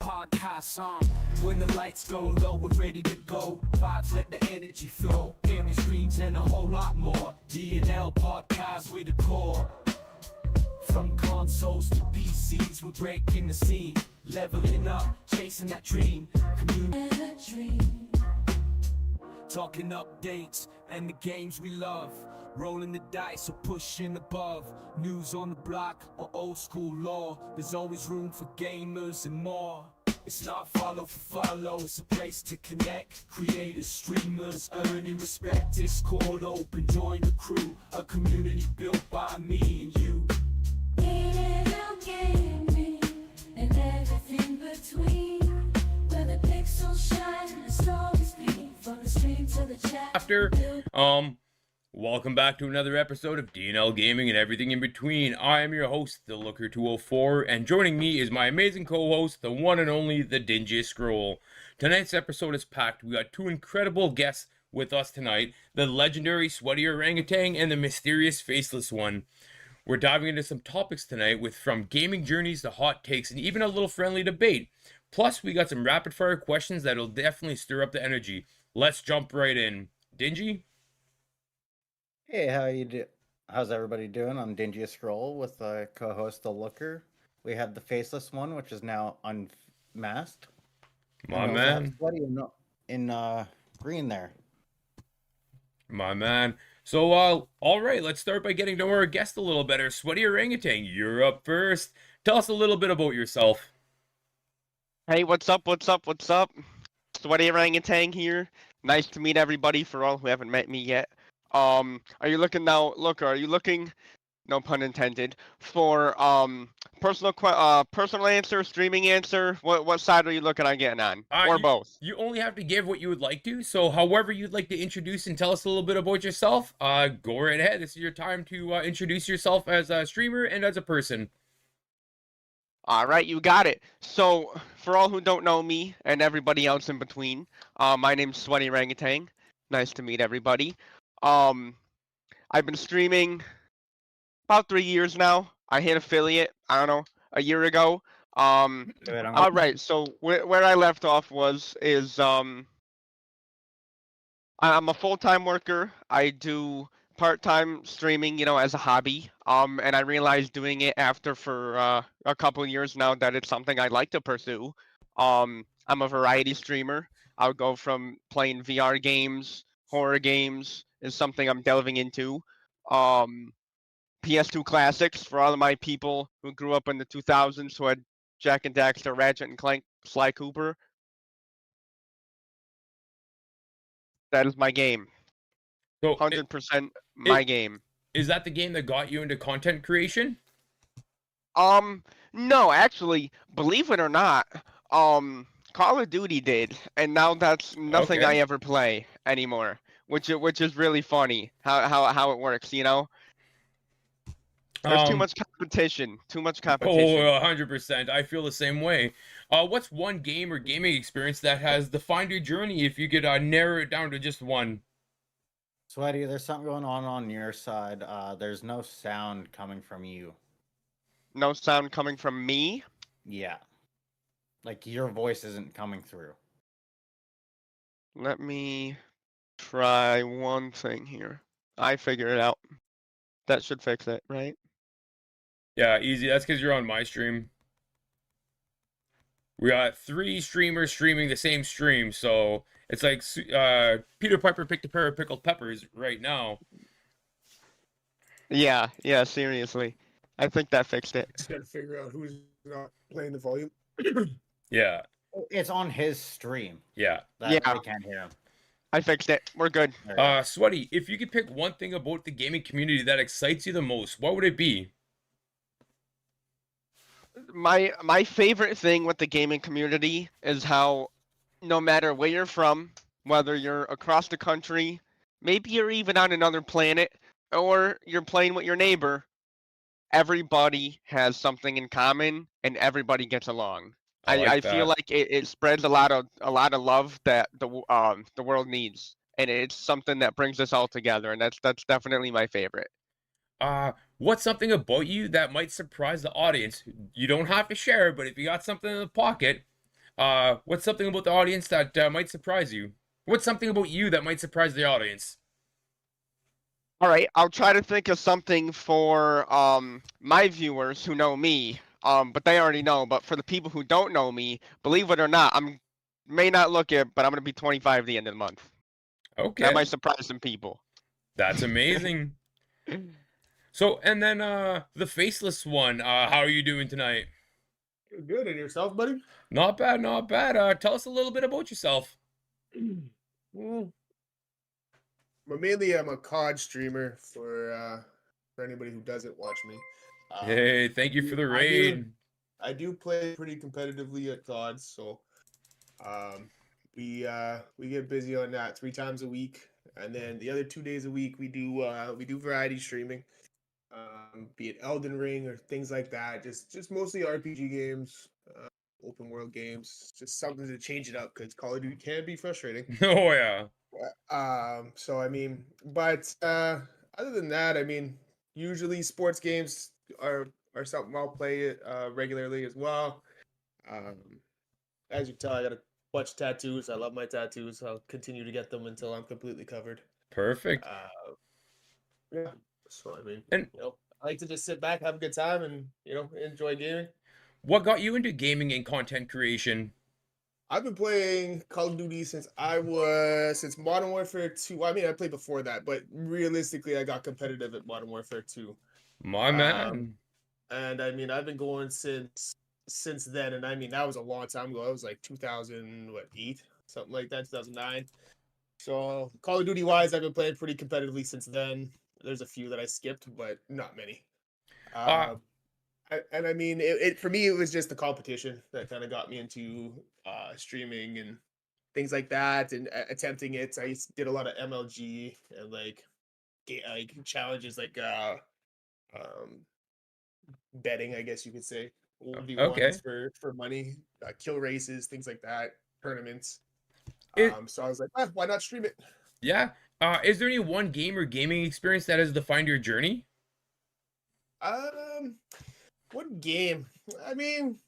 Podcast on. When the lights go low, we're ready to go. Vibes, let the energy flow. Gaming streams and a whole lot more. D&L podcast with the core. From consoles to PCs, we're breaking the scene. Leveling up, chasing that dream. Community. Talking updates and the games we love. Rolling the dice or pushing above. News on the block or old school lore. There's always room for gamers and more. It's not follow for follow, it's a place to connect. Creators, streamers, earning respect. Discord open, join the crew. A community built by me and you. Gaming and everything between. Where the pixels shine and the stories speak. From the stream to the chat. Welcome back to another episode of D&L Gaming and everything in between. I am your host, the Looker 204, and joining me is my amazing co-host, the one and only, the Dingy Scroll. Tonight's episode is packed. We got two incredible guests with us tonight, the legendary Sweaty Orangutan and the mysterious Faceless one. We're diving into some topics tonight with from gaming journeys to hot takes and even a little friendly debate. Plus, we got some rapid fire questions that'll definitely stir up the energy. Let's jump right in. Dingy? Hey, how's everybody doing? I'm Dingy Scroll with co-host The Looker. We have the Faceless one, which is now unmasked. My man. Sweaty in green there. My man. So, all right, let's start by getting to know our guest a little better. Sweaty Orangutan, you're up first. Tell us a little bit about yourself. Hey, what's up? Sweaty Orangutan here. Nice to meet everybody for all who haven't met me yet. Are you looking, no pun intended, for personal answer, streaming answer? What side are you looking on getting on? Or both? You only have to give what you would like to. So however you'd like to introduce and tell us a little bit about yourself, go right ahead. This is your time to introduce yourself as a streamer and as a person. All right, you got it. So, for all who don't know me and everybody else in between, my name's Sweaty Orangutan. Nice to meet everybody. I've been streaming about 3 years now. I hit affiliate, I don't know, a year ago. All right, so where I left off is I'm a full-time worker. I do part-time streaming, as a hobby. And I realized doing it for a couple years now that it's something I'd like to pursue. I'm a variety streamer. I'll go from playing VR games, horror games is something I'm delving into. PS2 classics for all of my people who grew up in the 2000s who had Jak and Daxter, Ratchet and Clank, Sly Cooper. That is my game. So 100% my game. Is that the game that got you into content creation? No, actually, believe it or not, Call of Duty did, and now that's nothing Okay. I ever play anymore. Which is really funny how it works, There's too much competition. Oh, 100%. I feel the same way. What's one game or gaming experience that has defined your journey if you could narrow it down to just one? Sweaty, there's something going on your side. There's no sound coming from you. No sound coming from me? Yeah. Like your voice isn't coming through. Let me try one thing here. I figured it out. That should fix it, right? Yeah, easy. That's because you're on my stream. We got 3 streamers streaming the same stream, so it's like Peter Piper picked a pair of pickled peppers right now. Yeah, seriously. I think that fixed it. Just gotta figure out who's not playing the volume. Yeah. It's on his stream. Yeah. I can't hear him. I fixed it. We're good. Sweaty, if you could pick one thing about the gaming community that excites you the most, what would it be? My favorite thing with the gaming community is how no matter where you're from, whether you're across the country, maybe you're even on another planet, or you're playing with your neighbor, everybody has something in common and everybody gets along. I feel like it spreads a lot of love that the world needs, and it's something that brings us all together, and that's definitely my favorite. What's something about you that might surprise the audience? You don't have to share, but if you got something in the pocket, What's something about the audience that might surprise you? What's something about you that might surprise the audience? All right, I'll try to think of something for my viewers who know me. But they already know. But for the people who don't know me, believe it or not, I'm may not look it, but I'm gonna be 25 at the end of the month. That Okay, might surprise some people. that's amazing. So, and then the Faceless one, how are you doing tonight? Good, and yourself, buddy? Not bad, not bad. Tell us a little bit about yourself. Well, but mainly I'm a COD streamer for anybody who doesn't watch me. Hey, thank you for the raid. I do play pretty competitively at COD, so um, we get busy on that 3 times a week, and then the other 2 days a week we do variety streaming, be it Elden Ring or things like that. Just mostly RPG games, open world games, just something to change it up because Call of Duty can be frustrating. Oh yeah, So I mean, but other than that, I mean, usually sports games are something I'll play regularly as well. Um, as you can tell, I got a bunch of tattoos. I love my tattoos. I'll continue to get them until I'm completely covered. perfect. Yeah. So I mean, And I like to just sit back, have a good time, and enjoy gaming. what got you into gaming and content creation? I've been playing Call of Duty since Modern Warfare 2. I mean, I played before that, but realistically, I got competitive at Modern Warfare 2. My Um, man. and I mean, I've been going since then, and I mean, that was a long time ago. That was like 2008, something like that, 2009. So Call of Duty wise, I've been playing pretty competitively since then. There's a few that I skipped, but not many. Uh, Uh, and I mean, it for me, it was just the competition that kind of got me into streaming and things like that, and attempting it. Did a lot of MLG and like challenges, like um, betting, I guess you could say, 1v1s okay. for money, kill races, things like that, tournaments. It, So I was like, why not stream it? yeah. Is there any one game or gaming experience that has defined your journey? Um, what game? I mean,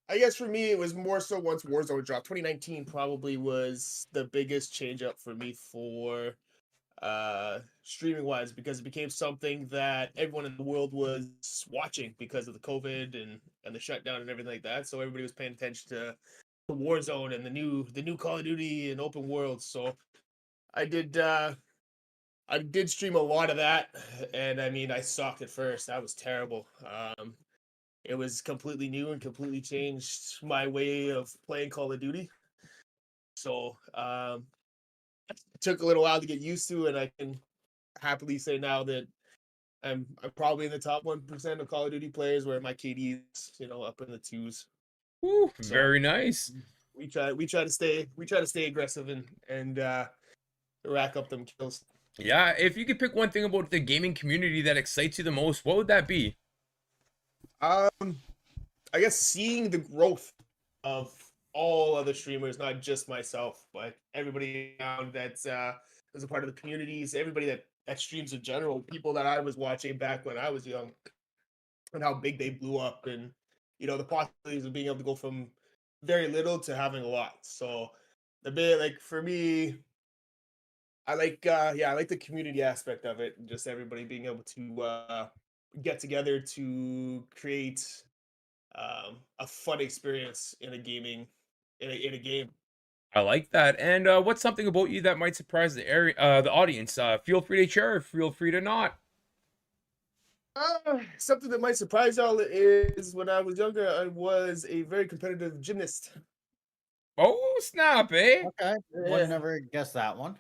I guess for me, it was more so once Warzone dropped. 2019 probably was the biggest change up for me for streaming wise, because it became something that everyone in the world was watching because of the COVID and the shutdown and everything like that. So everybody was paying attention to Warzone and the new Call of Duty and open world. So I did stream a lot of that, and I mean, I sucked at first. That was terrible. It was completely new and completely changed my way of playing Call of Duty. So it took a little while to get used to, and I can happily say now that I'm probably in the top 1% of Call of Duty players, where my KD is up in the twos. Ooh, So very nice. we try to stay aggressive and rack up them kills. Yeah, if you could pick one thing about the gaming community that excites you the most, what would that be? Um, I guess seeing the growth of all other streamers, not just myself, but everybody around that's is a part of the communities, everybody that streams in general, people that I was watching back when I was young, and how big they blew up, and the possibilities of being able to go from very little to having a lot. So the bit, like, for me, I like the community aspect of it, and just everybody being able to get together to create a fun experience in a gaming in a game. I like that. And what's something about you that might surprise the audience? Feel free to share, feel free to not. Something that might surprise y'all is when I was younger, I was a very competitive gymnast. Oh, snap, eh? Okay, would never guess that one.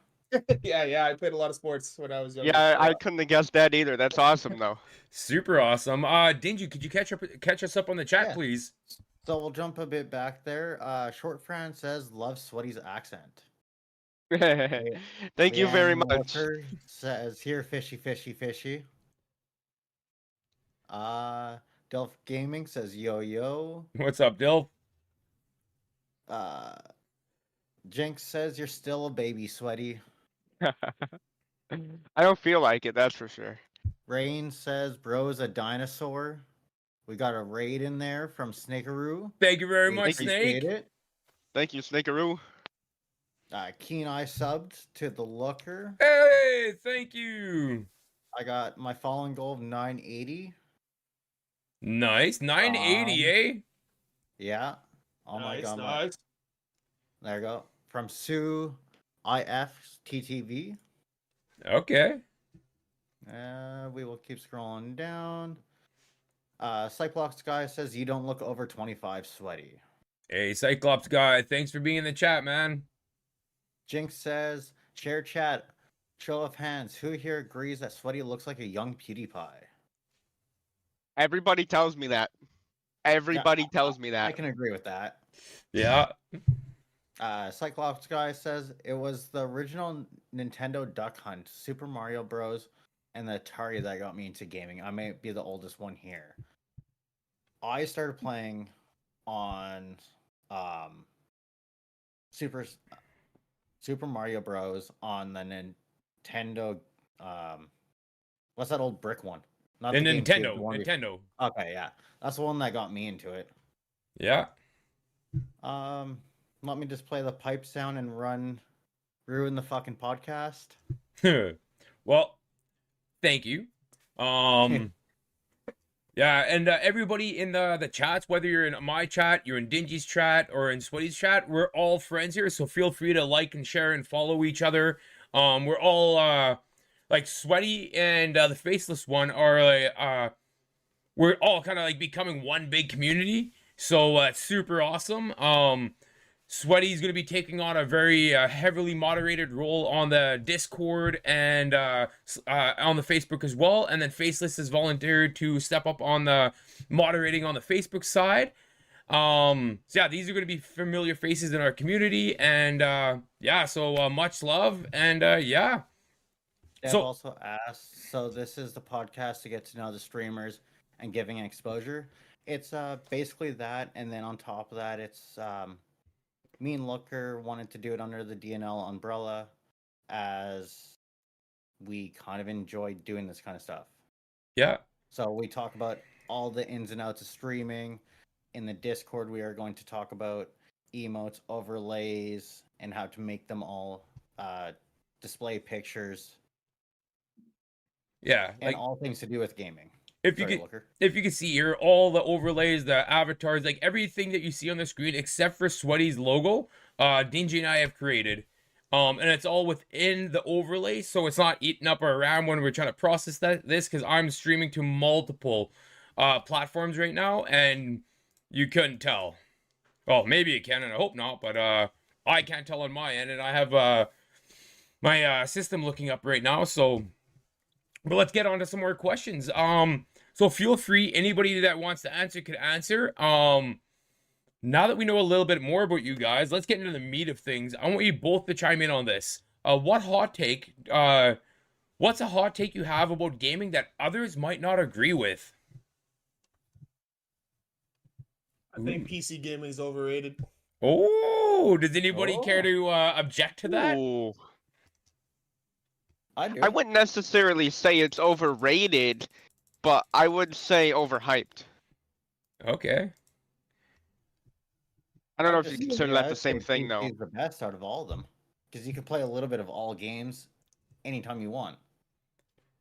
Yeah, I played a lot of sports when I was younger. Yeah, So, I couldn't have guessed that either. That's awesome, though. Super awesome. Dingy, could you catch us up on the chat, Yeah. please? So we'll jump a bit back there. Short Fran says, love Sweaty's accent. Thank you very Leanne much. Walker says, here, fishy, fishy, fishy. Delph Gaming says, yo, yo. What's up, Dill? Jinx says, you're still a baby, Sweaty. I don't feel like it, that's for sure. Rain says, bro's a dinosaur. We got a raid in there from Snakeroo. Thank you very We much, appreciate Snake. it. Thank you, Snakeroo. Keen Eye subbed to the Looker. Hey, thank you. I got my fallen goal of 980. Nice. 980, eh? Yeah. Oh my Nice, god. nice. There you go. From Sue IFTTV. Okay. We will keep scrolling down. Cyclops guy says you don't look over 25 sweaty. Hey, Cyclops guy, thanks for being in the chat, man. Jinx says, share chat. Show of hands. Who here agrees that Sweaty looks like a young PewDiePie? Everybody tells me that. Everybody tells me I that. can agree with that. Yeah. Cyclops guy says it was the original Nintendo Duck Hunt, Super Mario Bros, and the Atari that got me into gaming. I may be the oldest one here. I started playing on Super Mario Bros on the Nintendo. What's that old brick one? Not The GameCube, Nintendo. the one Nintendo. Okay, yeah, that's the one that got me into it. Yeah. Let me just play the pipe sound and ruin the fucking podcast. Well, thank you. Yeah, and everybody in the chats, whether you're in my chat, you're in Dingy's chat, or in Sweaty's chat, we're all friends here, so feel free to like and share and follow each other. We're all like Sweaty and the Faceless one are we're all kind of like becoming one big community, so it's super awesome. Sweaty's going to be taking on a very heavily moderated role on the Discord and on the Facebook as well. And then Faceless has volunteered to step up on the moderating on the Facebook side. So yeah, these are going to be familiar faces in our community. And yeah, so much love. And yeah. Deb So also asked, so this is the podcast to get to know the streamers and giving exposure. It's basically that, and then on top of that, it's me and Looker wanted to do it under the DNL umbrella, as we kind of enjoy doing this kind of stuff. yeah. So we talk about all the ins and outs of streaming. In the Discord, we are going to talk about emotes, overlays, and how to make them all display pictures. Yeah. And all things to do with gaming. If you can see here, all the overlays, the avatars, like everything that you see on the screen except for Sweaty's logo, Dingy and I have created. And it's all within the overlay, so it's not eaten up or around when we're trying to process this, because I'm streaming to multiple platforms right now, and you couldn't tell. Well, maybe you can, and I hope not, but I can't tell on my end, and I have my system looking up right now, so... But let's get on to some more questions. So feel free, anybody that wants to answer could answer. Now that we know a little bit more about you guys, let's get into the meat of things. I want you both to chime in on this. What's a hot take you have about gaming that others might not agree with? I think PC gaming is overrated. Oh, does anybody care to object to that? Ooh. I do. I wouldn't necessarily say it's overrated, but I would say overhyped. Okay. I don't know if you consider that the same thing, though. He's the best out of all of them, because you can play a little bit of all games anytime you want.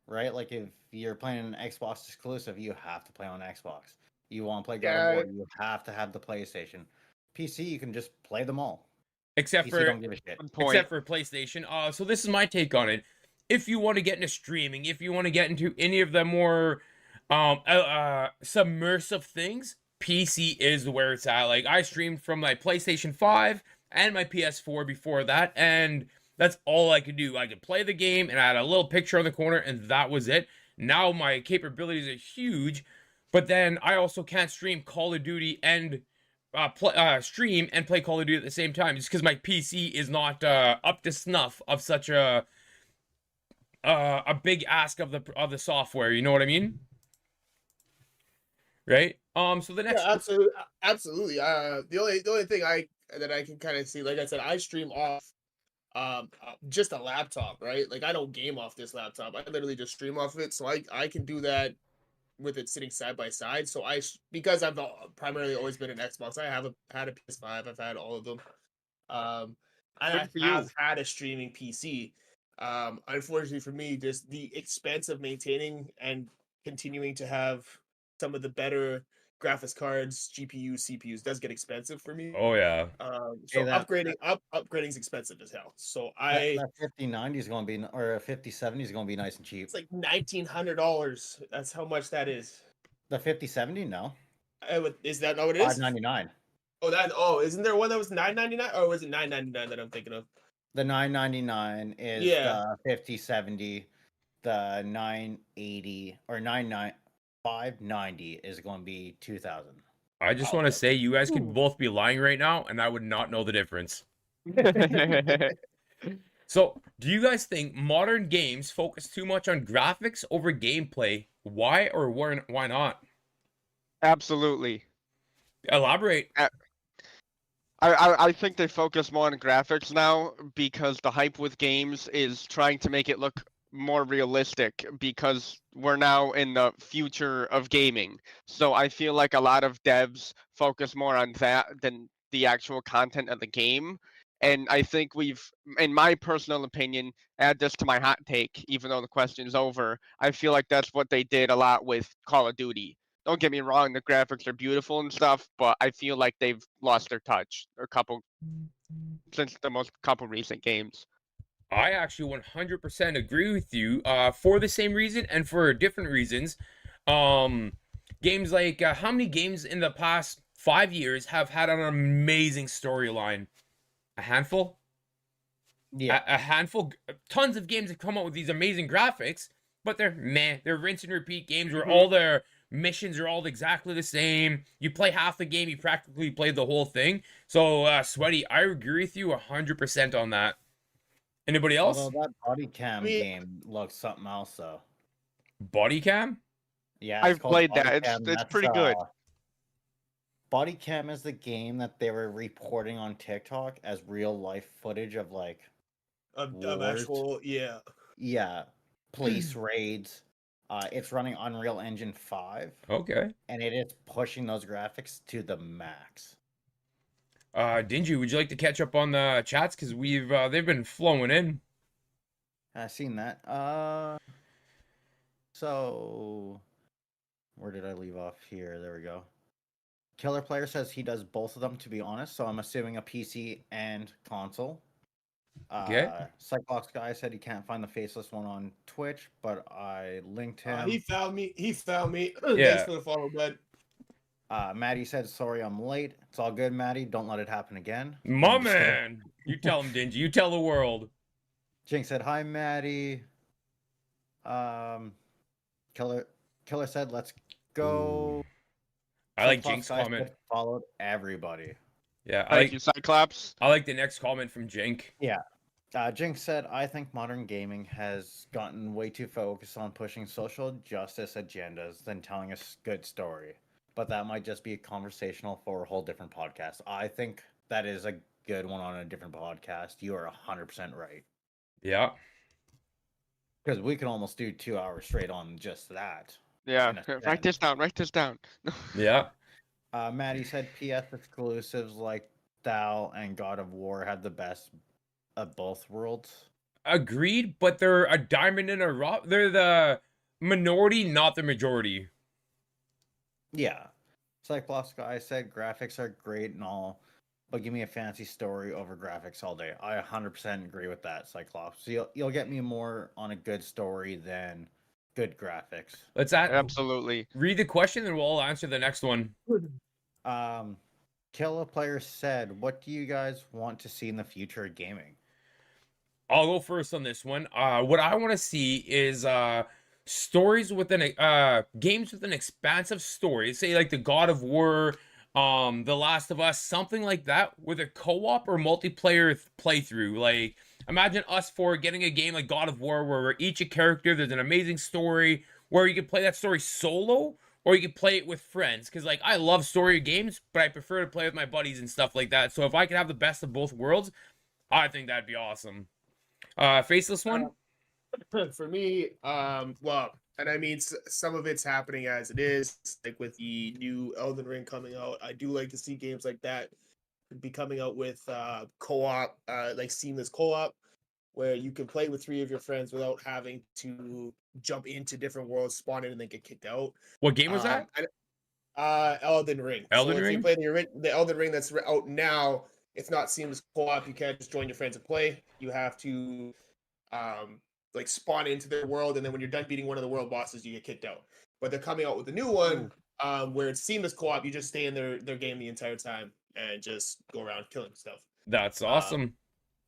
Right? Like if you're playing an Xbox exclusive, you have to play on Xbox. You want to play God of War, you have to have the PlayStation. PC, you can just play them all. Except PC for don't give a shit. Except for PlayStation. So this is my take on it. If you want to get into streaming, if you want to get into any of the more submersive things, PC is where it's at. Like, I streamed from my PlayStation 5 and my PS4 before that, and that's all I could do. I could play the game, and I had a little picture on the corner, and that was it. Now my capabilities are huge, but then I also can't stream Call of Duty and stream and play Call of Duty at the same time, just because my PC is not up to snuff of such a big ask of the software. You know what I mean? Right. So the next. Yeah, absolutely. The only thing that I can kind of see, like I said, I stream off just a laptop, right? Like I don't game off this laptop. I literally just stream off of it, so I can do that with it sitting side by side. So because I've primarily always been an Xbox, I have had a PS5. I've had all of them. And Good for I you. have had a streaming PC. Unfortunately for me, just the expense of maintaining and continuing to have some of the better graphics cards, GPUs, CPUs does get expensive for me. Oh yeah. Hey, So upgrading is expensive as hell. So that 5090 is going to be, or a 5070 is going to be nice and cheap. it's like $1,900. That's how much that is. The 5070, no, Is that not what it is? 599. Isn't there one that was $999 or was it $999 that I'm thinking of? The 999 is Yeah. the 5070. The 980 or 590 is going to be 2000. I just Oh, want to okay. say you guys could Ooh. both be lying right now, and I would not know the difference. So, do you guys think modern games focus too much on graphics over gameplay? Why or why not? Absolutely. Elaborate. I think they focus more on graphics now because the hype with games is trying to make it look more realistic because we're now in the future of gaming. So I feel like a lot of devs focus more on that than the actual content of the game. And I think we've, in my personal opinion, add this to my hot take, even though the question's over. I feel like that's what they did a lot with Call of Duty. Don't get me wrong, the graphics are beautiful and stuff, but I feel like they've lost their touch since the most couple recent games. I actually 100% agree with you for the same reason and for different reasons. Um, Games like how many games in the past 5 years have had an amazing storyline? A handful? Yeah. A handful? Tons of games have come out with these amazing graphics, but they're meh. They're rinse and repeat games where all their missions are all exactly the same. You play half the game, you practically played the whole thing. So, Sweaty, I agree with you 100% on that. Anybody else? Although that body cam Me- game looks something else, though. Body cam? Yeah, it's I've called played Body that. Cam. It's pretty good. Body Cam is the game that they were reporting on TikTok as real life footage of like Of wars. actual, yeah. Yeah, police raids. It's running Unreal Engine 5, Okay. and it is pushing those graphics to the max. Dingy, would you like to catch up on the chats? Because they've been flowing in. I've seen that. So where did I leave off here? There we go. Killer Player says he does both of them, to be honest. So I'm assuming a PC and console. Okay. Cyclops guy said he can't find the Faceless one on Twitch, but I linked him. He found me. Thanks Yeah. for the follow, bud. Maddie said, "Sorry, I'm late. It's all good, Maddie. Don't let it happen again." My I'm just kidding. man. You tell him, Dingy. You tell the world. Jinx said, "Hi, Maddie." Killer said, "Let's go." I like Cyclops Jinx' guy comment. said, followed everybody. Yeah, Thank you, Cyclops. I like the next comment from Jink. Jinx said, "I think modern gaming has gotten way too focused on pushing social justice agendas than telling a good story. But that might just be conversational for a whole different podcast." I think that is a good one on a different podcast. You are 100% right. Yeah. Because we can almost do 2 hours straight on just that. Yeah, in a write sense. this down. Write this down. Yeah. Maddie said PS exclusives like Thou and God of War have the best of both worlds. Agreed, but they're a diamond in a rough. They're the minority, not the majority. Yeah. Cyclops guy said graphics are great and all, but give me a fancy story over graphics all day. I 100% agree with that, Cyclops. So you'll get me more on a good story than good graphics. Let's Absolutely. read the question and we'll all answer the next one. Killer Player said, "What do you guys want to see in the future of gaming?" I'll go first on this one. What I want to see is stories within games with an expansive story. Say like the God of War, The Last of Us, something like that, with a co-op or multiplayer playthrough. Like imagine us for getting a game like God of War where we're each a character. There's an amazing story where you can play that story solo. Or you could play it with friends, because like I love story games, but I prefer to play with my buddies and stuff like that. So if I could have the best of both worlds, I think that'd be awesome. Faceless one? For me, well, and I mean, some of it's happening as it is, like with the new Elden Ring coming out. I do like to see games like that be coming out with co-op, like seamless co-op, where you can play with 3 of your friends without having to jump into different worlds, spawn in, and then get kicked out. What game was that? Elden Ring. Elden So if you Ring? play the Elden Ring that's out now, it's not seamless co-op. You can't just join your friends and play. You have to like spawn into their world, and then when you're done beating one of the world bosses, you get kicked out. But they're coming out with a new one where it's seamless co-op. You just stay in their game the entire time and just go around killing stuff. That's awesome.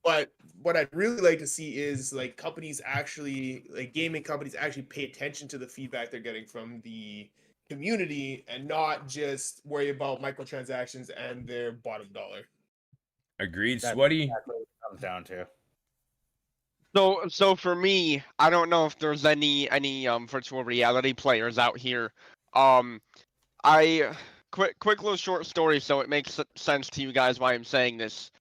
But what I'd really like to see is like companies actually, like gaming companies actually pay attention to the feedback they're getting from the community and not just worry about microtransactions and their bottom dollar. Agreed, That's Sweaty. exactly what it comes down to. So for me, I don't know if there's any virtual reality players out here. I quick little short story, so it makes sense to you guys why I'm saying this.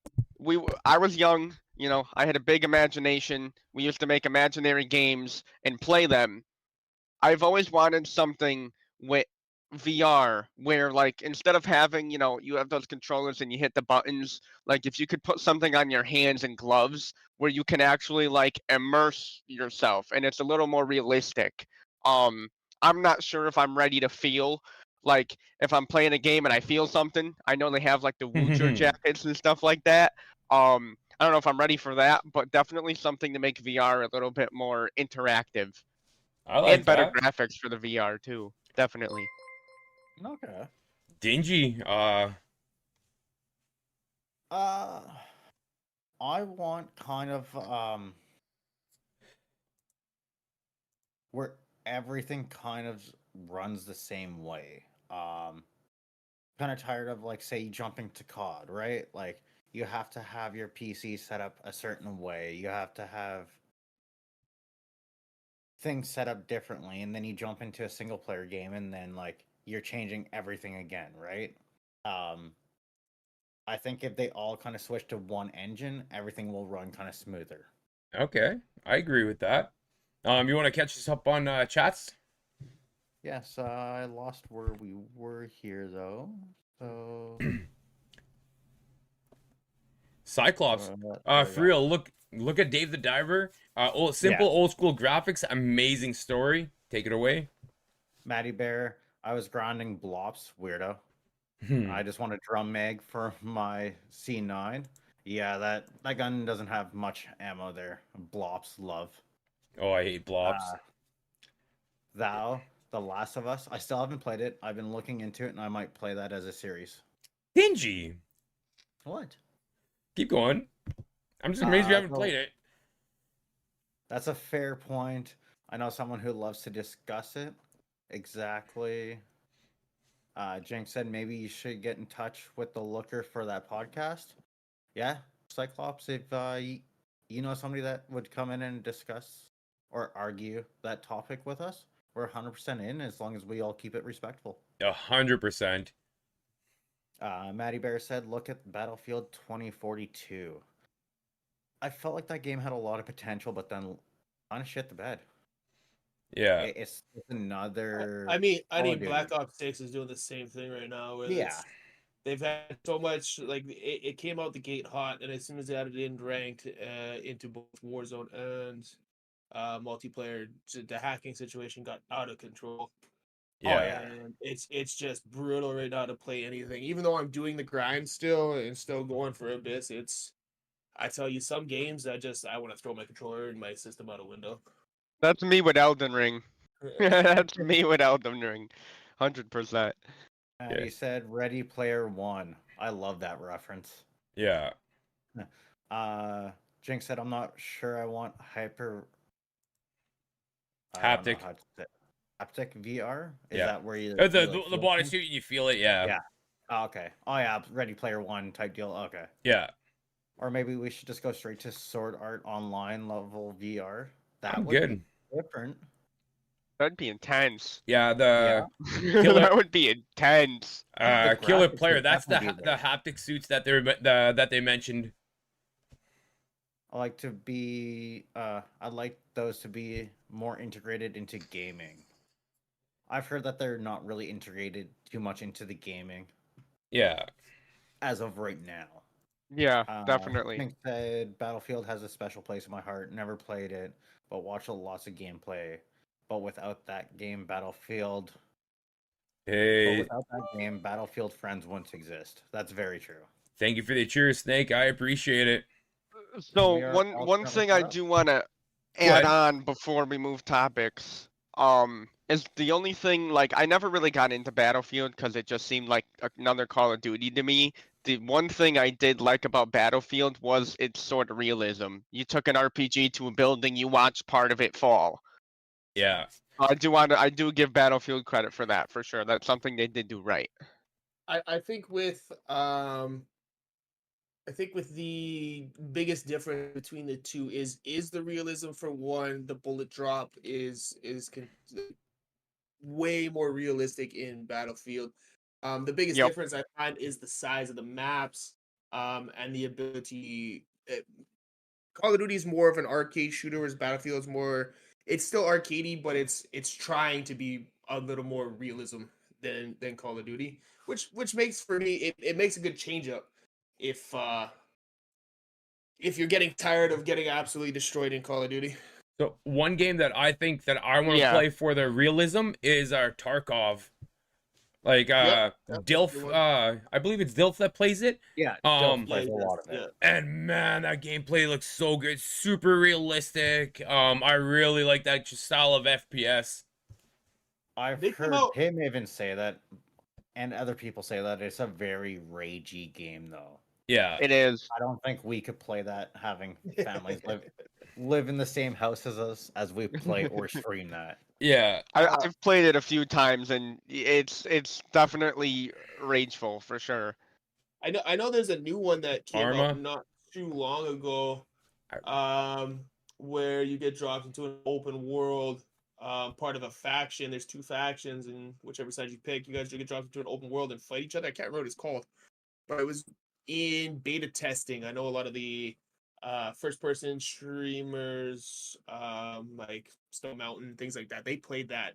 I was young, you know, I had a big imagination. We used to make imaginary games and play them. I've always wanted something with VR where, like, instead of having, you know, you have those controllers and you hit the buttons, like if you could put something on your hands and gloves where you can actually like immerse yourself and it's a little more realistic. Um I'm not sure if I'm ready to feel like if I'm playing a game and I feel something. I know they have like the Woocher jackets and stuff like that. I don't know if I'm ready for that, but definitely something to make VR a little bit more interactive I like and better that. graphics for the VR too. Definitely. Okay. Dingy. Uh, I want kind of where everything kind of runs the same way. Kind of tired of like say jumping to COD, right? Like you have to have your PC set up a certain way. You have to have things set up differently, and then you jump into a single player game, and then like you're changing everything again, right? Um, I think if they all kind of switch to one engine, everything will run kind of smoother. Okay, I agree with that. You want to catch us up on chats? Yes, I lost where we were here though. So Cyclops. there we For go. real, look at Dave the Diver. Simple old school graphics, amazing story. Take it away. Matty Bear, I was grinding blops, weirdo. Hmm. I just want a drum mag for my C9. Yeah, that gun doesn't have much ammo there. Blops love. Oh, I hate blobs. Thou, The Last of Us. I still haven't played it. I've been looking into it, and I might play that as a series. Dingy. What? Keep going. I'm just amazed you haven't So played it. that's a fair point. I know someone who loves to discuss it. Exactly. Jinx said maybe you should get in touch with the looker for that podcast. Yeah, Cyclops, if you know somebody that would come in and discuss or argue that topic with us, we're 100% in as long as we all keep it respectful. 100%. Matty Bear said, look at Battlefield 2042. I felt like that game had a lot of potential, but then kind of shit the bed. Yeah. It's another. I mean, Call of Duty. Black Ops 6 is doing the same thing right now. Where Yeah. they've had so much, like, it came out the gate hot, and as soon as they added in ranked into both Warzone and multiplayer, the hacking situation got out of control. Yeah. And it's just brutal right now to play anything. Even though I'm doing the grind still and still going for Abyss, I tell you, some games I want to throw my controller and my system out a window. That's me with Elden Ring. That's me with Elden Ring. 100%. And he said Ready Player One. I love that reference. Yeah. Jinx said, I'm not sure I want hyper. Haptic. I don't know how to say it. Haptic VR? Is Yeah. that where you. The you, like, the feel body things? suit and you feel it. Yeah. Yeah. Oh, okay. Oh, yeah. Ready Player One type deal. Okay. Yeah. Or maybe we should just go straight to Sword Art Online level VR. That I'm would good. be different. That'd be intense. Yeah. The That would be intense. The killer graphics player. would That's the definitely be there. haptic suits that that they mentioned. I like to be. I'd like those to be more integrated into gaming. I've heard that they're not really integrated too much into the gaming. Yeah. as of right now. Yeah, That definitely. being said, Battlefield has a special place in my heart. Never played it, but watched lots of gameplay. But without that game, Battlefield. But Hey, without that game, Battlefield friends wouldn't exist. That's very true. thank you for the cheers, Snake. I appreciate it. So We are all one trying to thing shut I up. do want to Go add ahead. on before we move topics, is the only thing like I never really got into Battlefield because it just seemed like another Call of Duty to me. The one thing I did like about Battlefield was its sort of realism. You took an RPG to a building, you watched part of it fall. Yeah. I do give Battlefield credit for that for sure. That's something they did do right. I think with the biggest difference between the two is the realism. For one, the bullet drop is way more realistic in Battlefield. The biggest Yep. difference I find is the size of the maps, and the ability. Call of Duty is more of an arcade shooter, whereas Battlefield is more. It's still arcadey, but it's trying to be a little more realism than Call of Duty, which makes for me it makes a good change up if you're getting tired of getting absolutely destroyed in Call of Duty. So one game that I think that I want to Yeah. play for the realism is Tarkov. Like Yep, that's a good Dilf, one. I believe it's Dilf that plays it. Yeah, Um Dilf Yeah, plays a lot of yeah. it. and man, that gameplay looks so good, super realistic. I really like that style of FPS. I've They came heard out. him even say that, and other people say that it's a very ragey game, though. Yeah. It is. I don't think we could play that having families live in the same house as us as we play or stream that. Yeah. I've played it a few times and it's definitely rageful for sure. I know there's a new one that came out Arma. not too long ago, um, where you get dropped into an open world, part of a faction. There's two factions, and whichever side you pick, you guys get dropped into an open world and fight each other. I can't remember what it's called, but it was in beta testing. I know a lot of the first person streamers, like Stone Mountain, things like that. They played that.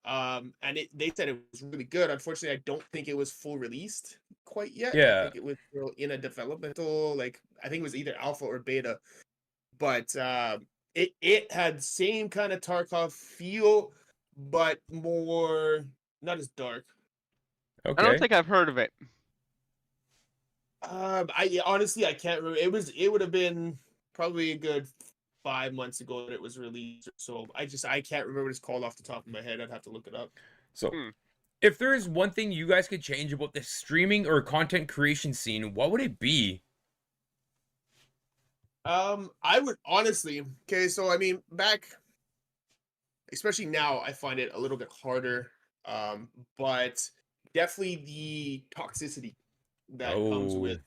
And they said it was really good. Unfortunately, I don't think it was full released quite yet. I Yeah. think it was still in a developmental, like I think it was either alpha or beta. But it had same kind of Tarkov feel, but more not as dark. I don't Okay. think I've heard of it. Honestly I can't remember. It would have been probably a good 5 months ago that it was released. So I can't remember what it's called off the top of my head. I'd have to look it up. So Hmm. if there is one thing you guys could change about the streaming or content creation scene, what would it be? I would honestly. Okay, so I mean, back, especially now, I find it a little bit harder. But definitely the toxicity that comes Oh.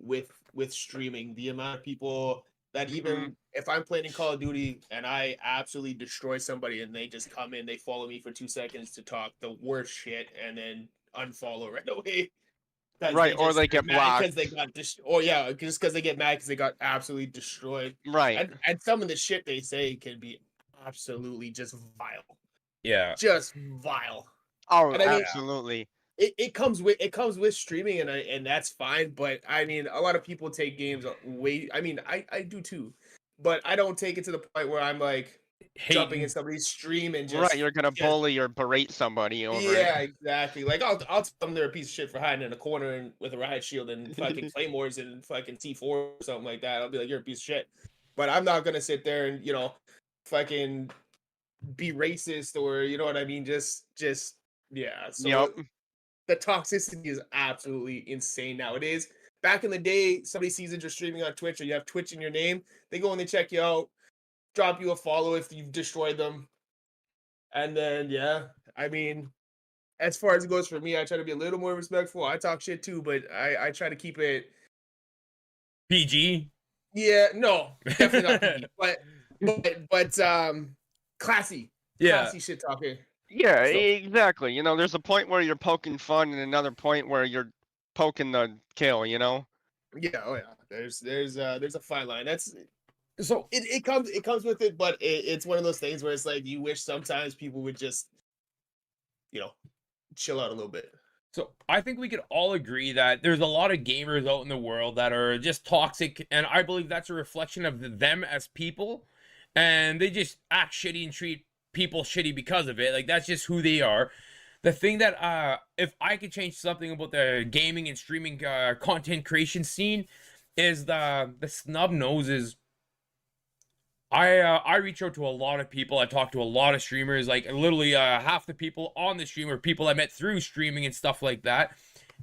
with streaming. The amount of people that Mhm. even if I'm playing in Call of Duty and I absolutely destroy somebody and they just come in, they follow me for 2 seconds to talk the worst shit and then unfollow right away. Because Right, or they they're get mad because blocked. they got oh yeah, just because they get mad because they got absolutely destroyed. Right. And some of the shit they say can be absolutely just vile. Yeah. Just vile. Oh, And I mean absolutely. it comes with streaming and that's fine, but I mean a lot of people take games way I mean I do too. But I don't take it to the point where I'm like jumping in Hating. somebody's stream and Right, just you're gonna bully or berate somebody over it. yeah, exactly. Like I'll tell them they're a piece of shit for hiding in a corner and with a riot shield and fucking claymores and fucking T4 or something like that. I'll be like, you're a piece of shit. But I'm not gonna sit there and fucking be racist or you know what I mean. Just yeah. So Yep. the toxicity is absolutely insane nowadays. Back in the day, somebody sees that you're streaming on Twitch or you have Twitch in your name, they go and they check you out, drop you a follow if you've destroyed them, and then yeah, I mean as far as it goes for me, I try to be a little more respectful. I talk shit too, but I try to keep it. PG. Yeah, no, definitely not PG, but classy, Yeah. classy shit talking. Yeah, So exactly. You know, there's a point where you're poking fun and another point where you're poking the kill, you know? yeah, oh yeah. There's a fine line. That's So it comes with it, but it's one of those things where it's like you wish sometimes people would just you know chill out a little bit. So I think we could all agree that there's a lot of gamers out in the world that are just toxic, and I believe that's a reflection of them as people, and they just act shitty and treat people shitty because of it. Like that's just who they are. The thing that if I could change something about the gaming and streaming content creation scene is the snub noses. I reach out to a lot of people. I talk to a lot of streamers. Like literally, half the people on the stream are people I met through streaming and stuff like that.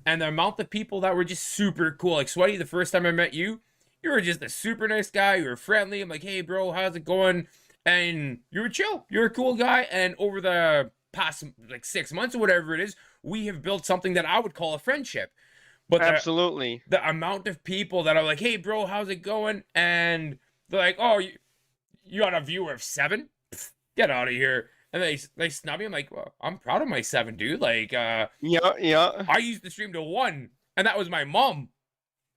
And the amount of people that were just super cool. Like Sweaty, the first time I met you, you were just a super nice guy. You were friendly. I'm like, hey, bro, how's it going? And you were chill. You're a cool guy. And over the past like 6 months or whatever it is, we have built something that I would call a friendship. But Absolutely. the amount of people that are like, hey, bro, how's it going? And they're like, oh, you got a viewer of 7? Pfft, get out of here. And they snub me. I'm like, well, I'm proud of my 7, dude. Like, Yeah. I used to stream to 1, and that was my mom,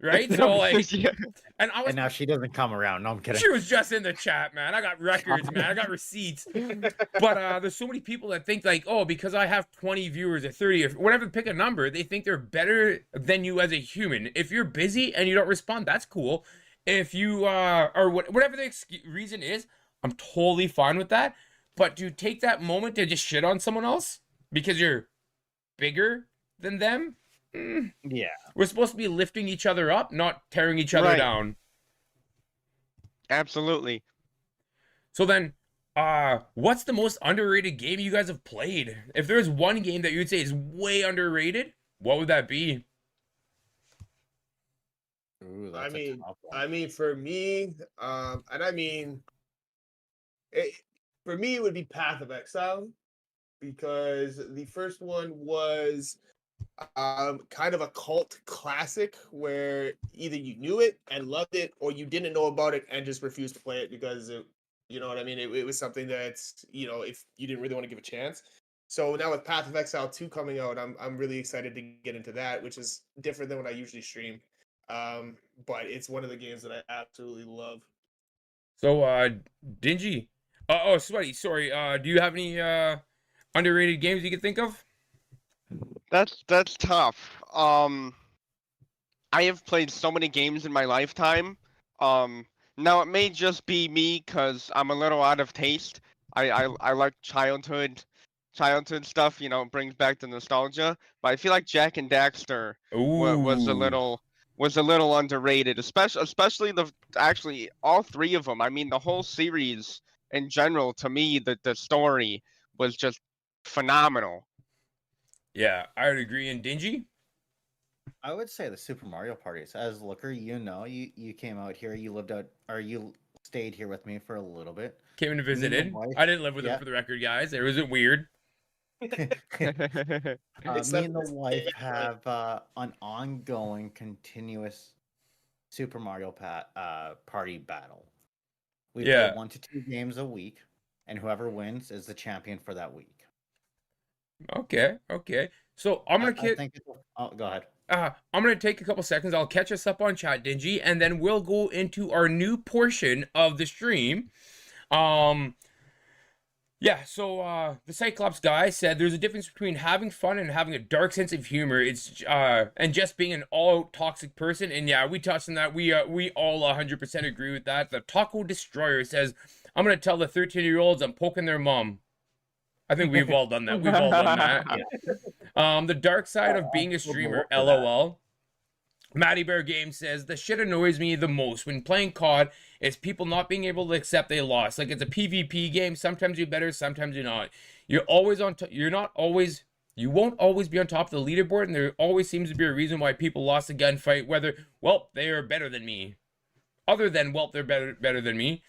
right? So like, Yeah. and I was, And now she doesn't come around. No, I'm kidding. she was just in the chat, man. I got records, man. I got receipts. But there's so many people that think like, oh, because I have 20 viewers or 30 or whatever, pick a number, they think they're better than you as a human. If you're busy and you don't respond, that's cool. If you or whatever the reason is, I'm totally fine with that. But to take that moment to just shit on someone else because you're bigger than them, Yeah. we're supposed to be lifting each other up, not tearing each other Right. down. Absolutely. So then, what's the most underrated game you guys have played? If there's one game that you would say is way underrated, what would that be? Ooh, I that's a mean, tough one. I mean, for me, and I mean, it, for me, it would be Path of Exile because the first one was kind of a cult classic where either you knew it and loved it or you didn't know about it and just refused to play it because it, you know what I mean? It was something that's, you know, if you didn't really want to give a chance. So now with Path of Exile 2 coming out, I'm really excited to get into that, which is different than what I usually stream. But it's one of the games that I absolutely love. So, Dingy. Oh, Sweaty, sorry. Do you have any underrated games you can think of? That's tough. I have played so many games in my lifetime. Now it may just be me because I'm a little out of taste. I like childhood stuff. You know, it brings back the nostalgia. But I feel like Jack and Daxter was a Ooh. little underrated, especially actually all 3 of them. I mean, the whole series in general. To me, the story was just phenomenal. Yeah, I would agree. And Dingy? I would say the Super Mario parties. As Looker, you know, you came out here, you lived out, or you stayed here with me for a little bit. Came and Me and the visited. wife, I didn't live with him yeah. for the record, guys. It wasn't weird. Me and the wife have an ongoing, continuous Super Mario party battle. We Yeah. play 1 to 2 games a week, and whoever wins is the champion for that week. Okay. So I'm I gonna think it's, oh, go ahead. I'm gonna take a couple seconds. I'll catch us up on chat, Dingy, and then we'll go into our new portion of the stream. Yeah, so the Cyclops guy said there's a difference between having fun and having a dark sense of humor. It's and just being an all-out toxic person. And yeah, we touched on that. We all 100% agree with that. The Taco Destroyer says, "I'm gonna tell the 13-year-olds I'm poking their mom." I think we've all done that. We've all done that. The dark side of being a streamer, LOL. Matty Bear Game says the shit annoys me the most when playing COD is people not being able to accept they lost. Like it's a PvP game. Sometimes you're better, sometimes you're not. You're always on. You're not always. You won't always be on top of the leaderboard, and there always seems to be a reason why people lost a gunfight. Whether they are better than me. Other than they're better than me.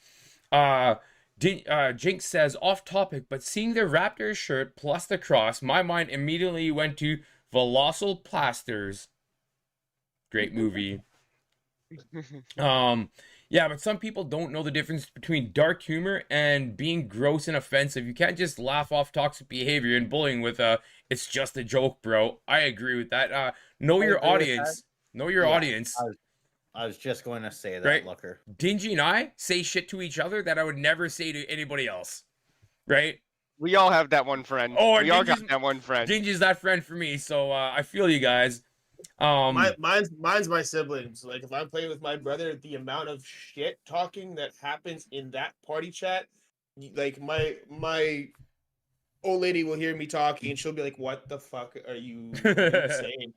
Jinx says off topic, but seeing the Raptors shirt plus the cross, my mind immediately went to Velocil Plasters. Great movie. Yeah, but some people don't know the difference between dark humor and being gross and offensive. You can't just laugh off toxic behavior and bullying with it's just a joke, bro. I agree with that. Know I your agree with audience. Know your Yeah, audience. I was just going to say that, Right. Looker. Dingy and I say shit to each other that I would never say to anybody else. Right? We all have that one friend. Oh, we all got Gingy's- that one friend. Gingy's that friend for me, so I feel you guys. Mine's my siblings. Like if I'm playing with my brother, the amount of shit talking that happens in that party chat, like my old lady will hear me talking and she'll be like, "What the fuck are you saying?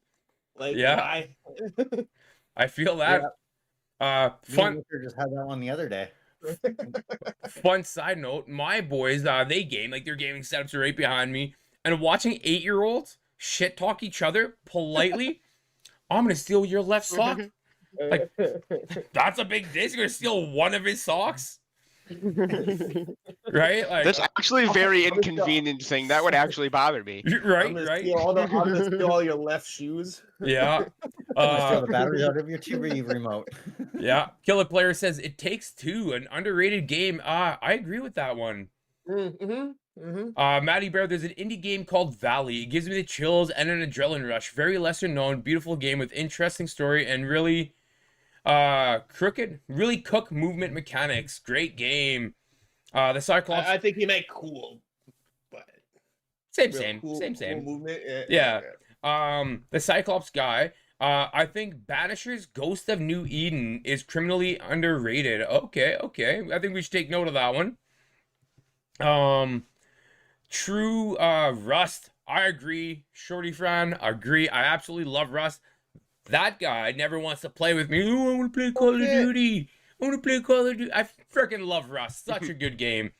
Like Yeah. why?" I feel that. Me and Fun Victor just had that one the other day. fun side note, my boys, they game, like their gaming setups are right behind me, and watching 8-year-olds shit talk each other politely. I'm gonna steal your left sock. Like, that's a big diss. You're gonna steal one of his socks, right? Like, That's actually very I'm gonna- inconveniencing. That would actually bother me. right, I'm gonna right. steal I'm gonna steal all your left shoes. Yeah. Steal the batteries out of your TV remote. Yeah. Killer Player says It Takes Two, an underrated game. I agree with that one. Matty Bear, there's an indie game called Valley. It gives me the chills and an adrenaline rush. Very lesser known, beautiful game with interesting story and really really cook movement mechanics. Great game. The Cyclops. I think he meant cool, but Same. cool movement. Yeah. The Cyclops guy. I think Banisher's Ghost of New Eden is criminally underrated. Okay. I think we should take note of that one. True Rust. I agree. Shorty Fran, agree. I absolutely love Rust. That guy never wants to play with me. Oh, I want to play Call of Duty. I freaking love Rust. Such a good game.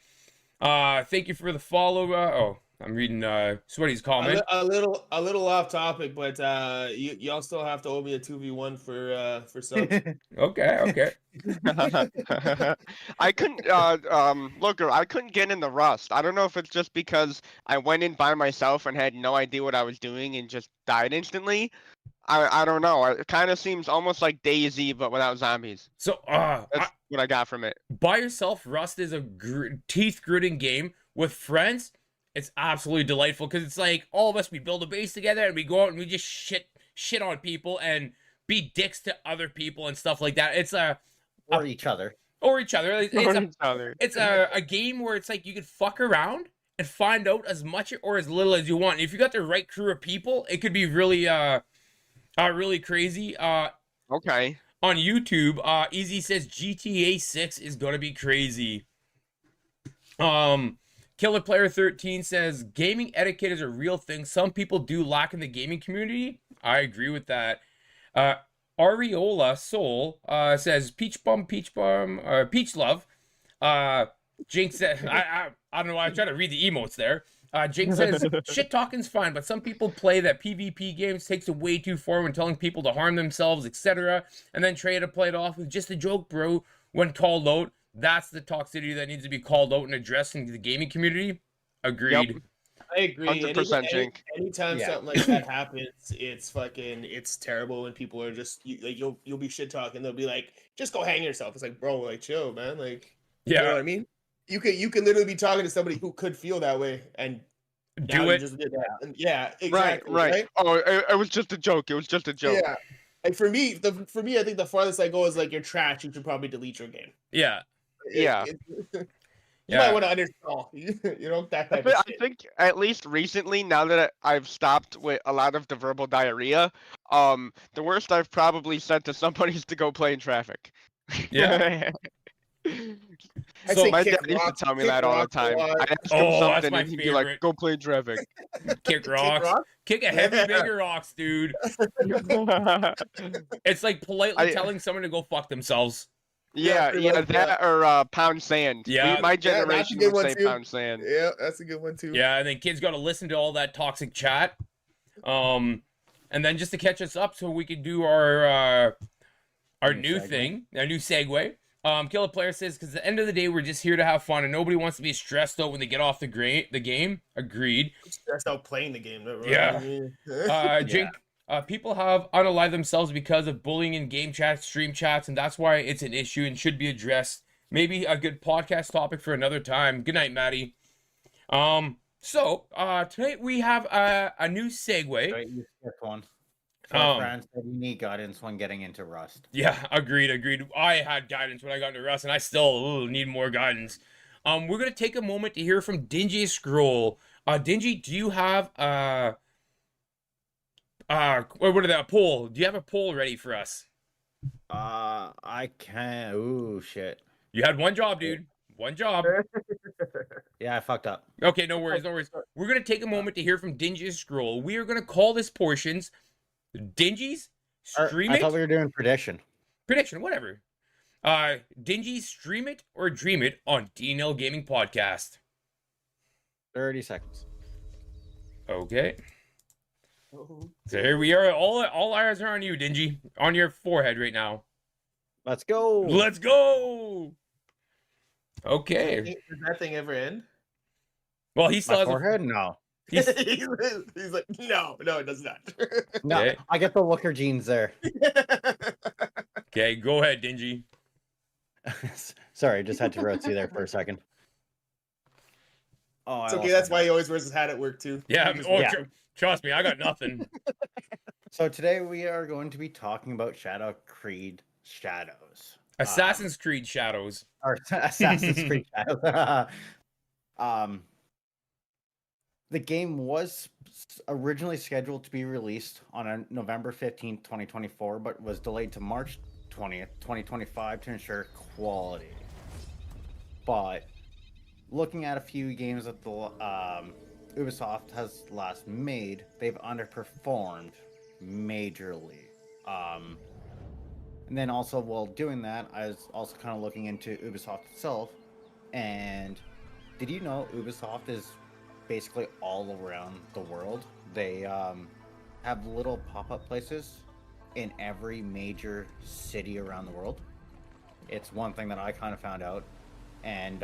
Thank you for the follow. I'm reading Sweaty's comment. A little off topic, but y'all still have to owe me a 2v1 for subs. Okay. I couldn't Looker, I couldn't get in the Rust. I don't know if it's just because I went in by myself and had no idea what I was doing and just died instantly. I don't know. It kind of seems almost like DayZ but without zombies. So That's what I got from it. by yourself, Rust is a teeth gritting game. With friends, it's absolutely delightful because it's like all of us, we build a base together and we go out and we just shit on people and be dicks to other people and stuff like that. It's Or each other. It's a game where it's like you can fuck around and find out as much or as little as you want. If you got the right crew of people, it could be really really crazy. Okay. On YouTube, Easy says GTA 6 is gonna be crazy. Killer Player 13 says gaming etiquette is a real thing. Some people do lack in the gaming community. I agree with that. Areola Soul says Peach Love. Jinx said I don't know why I'm trying to read the emotes there. Jinx says shit talking's fine, but some people play that PvP games takes it way too far when telling people to harm themselves, etc. And then try to play it off with just a joke, bro, when called out. That's the toxicity that needs to be called out and addressed in the gaming community. Agreed. Yep. I agree. 100% Jink. Anytime something like that happens, it's terrible when people are just you'll be shit talking. They'll be like, just go hang yourself. It's like, bro, like chill, man. Like, Yeah. you know what I mean? You could literally be talking to somebody who could feel that way and now Do you it. just did that. Yeah, exactly. Right. Oh, it was just a joke. It was just a joke. Yeah. Like for me, I think the farthest I go is like you're trash. You should probably delete your game. Yeah. Yeah. You Yeah. might want to uninstall. You know that type of I shit. think at least recently, now that I've stopped with a lot of the verbal diarrhea, the worst I've probably said to somebody is to go play in traffic. Yeah. I'd So say My kick dad used to rocks- tell me kick that all the rocks a time. lot. I'd ask Oh, him that's something my and he'd be favorite. like, "Go play in traffic." Kick Kick rocks. rocks? Kick a heavy Yeah. bigger rocks, dude. It's like politely I- telling someone to go fuck themselves. Yeah, pretty much, that or pound sand. Yeah. My that's a generation good would one say too. pound sand. Yeah, that's a good one too. Yeah, and then kids got to listen to all that toxic chat. And then just to catch us up so we could do our new segue. thing, our new segue. Killer Player says, because at the end of the day, we're just here to have fun, and nobody wants to be stressed out when they get off the game. Agreed. Stressed out playing the game. Right? Yeah. Jake, people have unalived themselves because of bullying in game chats, stream chats, and that's why it's an issue and should be addressed. Maybe a good podcast topic for another time. Good night, Maddie. So tonight we have a new segue. Right, you skipped one. Um, Fran said you need guidance when getting into Rust. Yeah, agreed. I had guidance when I got into Rust, and I still need more guidance. We're gonna take a moment to hear from Dingy Scroll. Dingy, do you have what are that poll? Do you have a poll ready for us? I can't. Ooh, shit. You had one job, dude. One job. Yeah, I fucked up. Okay, no worries, no worries. We're gonna take a moment to hear from Dingy Scroll. We are gonna call this portions Dingy's stream I thought we it were doing prediction. prediction, whatever. Dingy stream it or dream it on DNL Gaming Podcast. 30 seconds. Okay. So here we are. All eyes are on you, Dingy. On your forehead right now. Let's go. Let's go. Okay. Does that thing ever end? Well, he still My has forehead? No. He's, He's like, no, it does not. No, Okay. I get the looker genes there. okay, go ahead, Dingy. Sorry, just had to roast you there for a second. Oh, It's okay. That's why he always wears his hat at work too. Yeah, Yeah. Trust me, I got nothing. So today we are going to be talking about Shadow Creed Shadows. Assassin's Creed Shadows. Or Assassin's Creed Shadows. The game was originally scheduled to be released on November 15th, 2024, but was delayed to March 20th, 2025 to ensure quality. But looking at a few games that the Ubisoft has last made, they've underperformed majorly. And then also while doing that, I was also kind of looking into Ubisoft itself. And did you know Ubisoft is basically all around the world? They have little pop-up places in every major city around the world. It's one thing that I kind of found out. And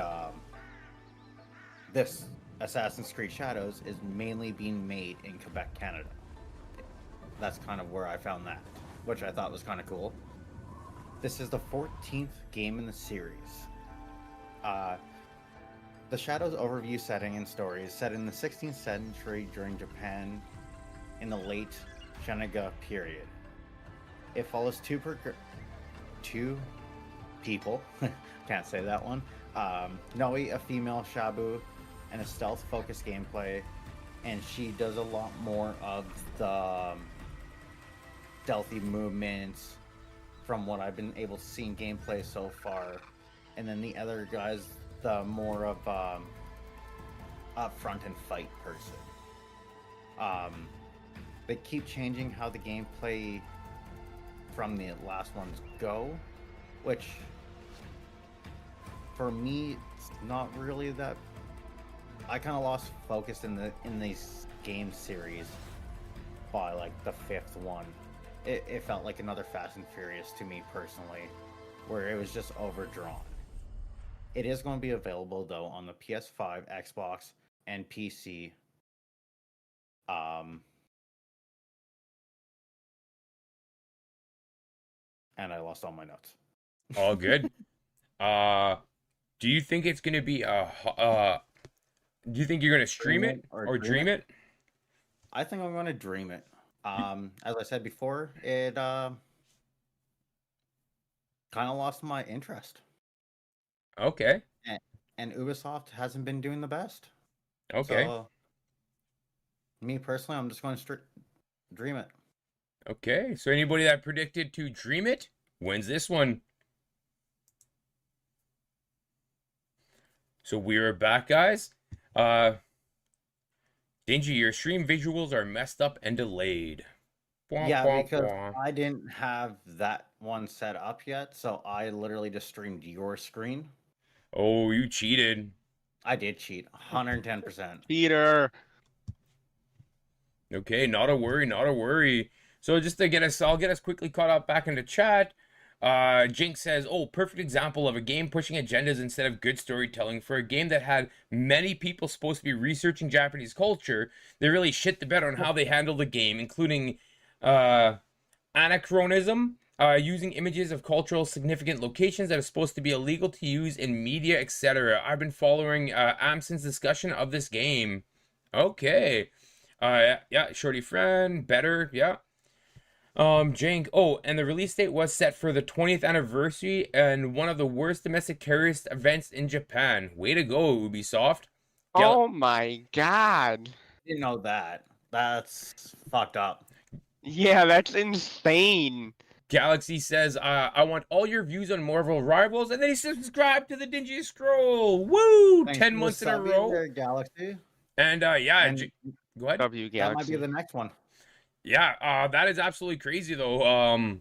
this Assassin's Creed Shadows is mainly being made in Quebec, Canada. That's kind of where I found that, which I thought was kind of cool. This is the 14th game in the series. The Shadows overview setting and story is set in the 16th century during Japan in the late Shinaga period. It follows two people, can't say that one, Noe, a female Shabu, and a stealth-focused gameplay, and she does a lot more of the stealthy movements from what I've been able to see in gameplay so far. And then the other guys, the more of up front and fight person. They keep changing how the gameplay from the last ones go, which for me it's not really that. I kind of lost focus in these game series by like the fifth one. It felt like another Fast and Furious to me personally, where it was just overdrawn. It is going to be available though on the PS5, Xbox, and PC. And I lost all my notes. All good. Do you think it's gonna be do you think you're gonna stream it or dream it? I think I'm going to dream it. As I said before, it kind of lost my interest. Okay. And Ubisoft hasn't been doing the best. Okay. So, me personally, I'm just going to dream it. Okay. So anybody that predicted to dream it wins this one. So we're back, guys. Dingy, your stream visuals are messed up and delayed. Yeah, because I didn't have that one set up yet, so I literally just streamed your screen. Oh, you cheated. I did cheat, 110%. Peter. Okay, not a worry, not a worry. So just to get us, I'll get us quickly caught up back into chat. Jinx says, oh, perfect example of a game pushing agendas instead of good storytelling. For a game that had many people supposed to be researching Japanese culture, they really shit the bed on how they handle the game, including anachronism, using images of cultural significant locations that are supposed to be illegal to use in media, etc. I've been following Amson's discussion of this game. Okay. Yeah, Shorty Friend, better, yeah. Jink. Oh, and the release date was set for the 20th anniversary and one of the worst domestic terrorist events in Japan. Way to go, Ubisoft. Gal- Oh my god. Didn't know that. That's fucked up. Yeah, that's insane. Galaxy says, I want all your views on Marvel Rivals, and then he subscribed to the Dingy Scroll. Woo! Thanks 10 for the months in a subby row. there, Galaxy. And And go ahead. W that might be Galaxy. the next one. Yeah, that is absolutely crazy though.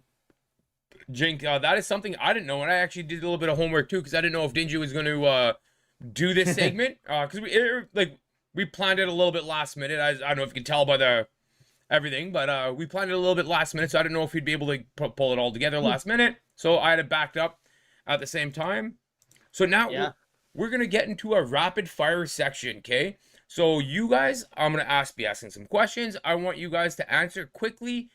Jink, that is something I didn't know, and I actually did a little bit of homework too, because I didn't know if Dingy was going to do this segment. Because we planned it a little bit last minute. I don't know if you can tell by the everything, but we planned it a little bit last minute, so I didn't know if he'd be able to pull it all together last minute. So I had it backed up at the same time. So now Yeah. we're gonna get into a rapid fire section, okay? So you guys, I'm gonna be asking some questions. I want you guys to answer quickly.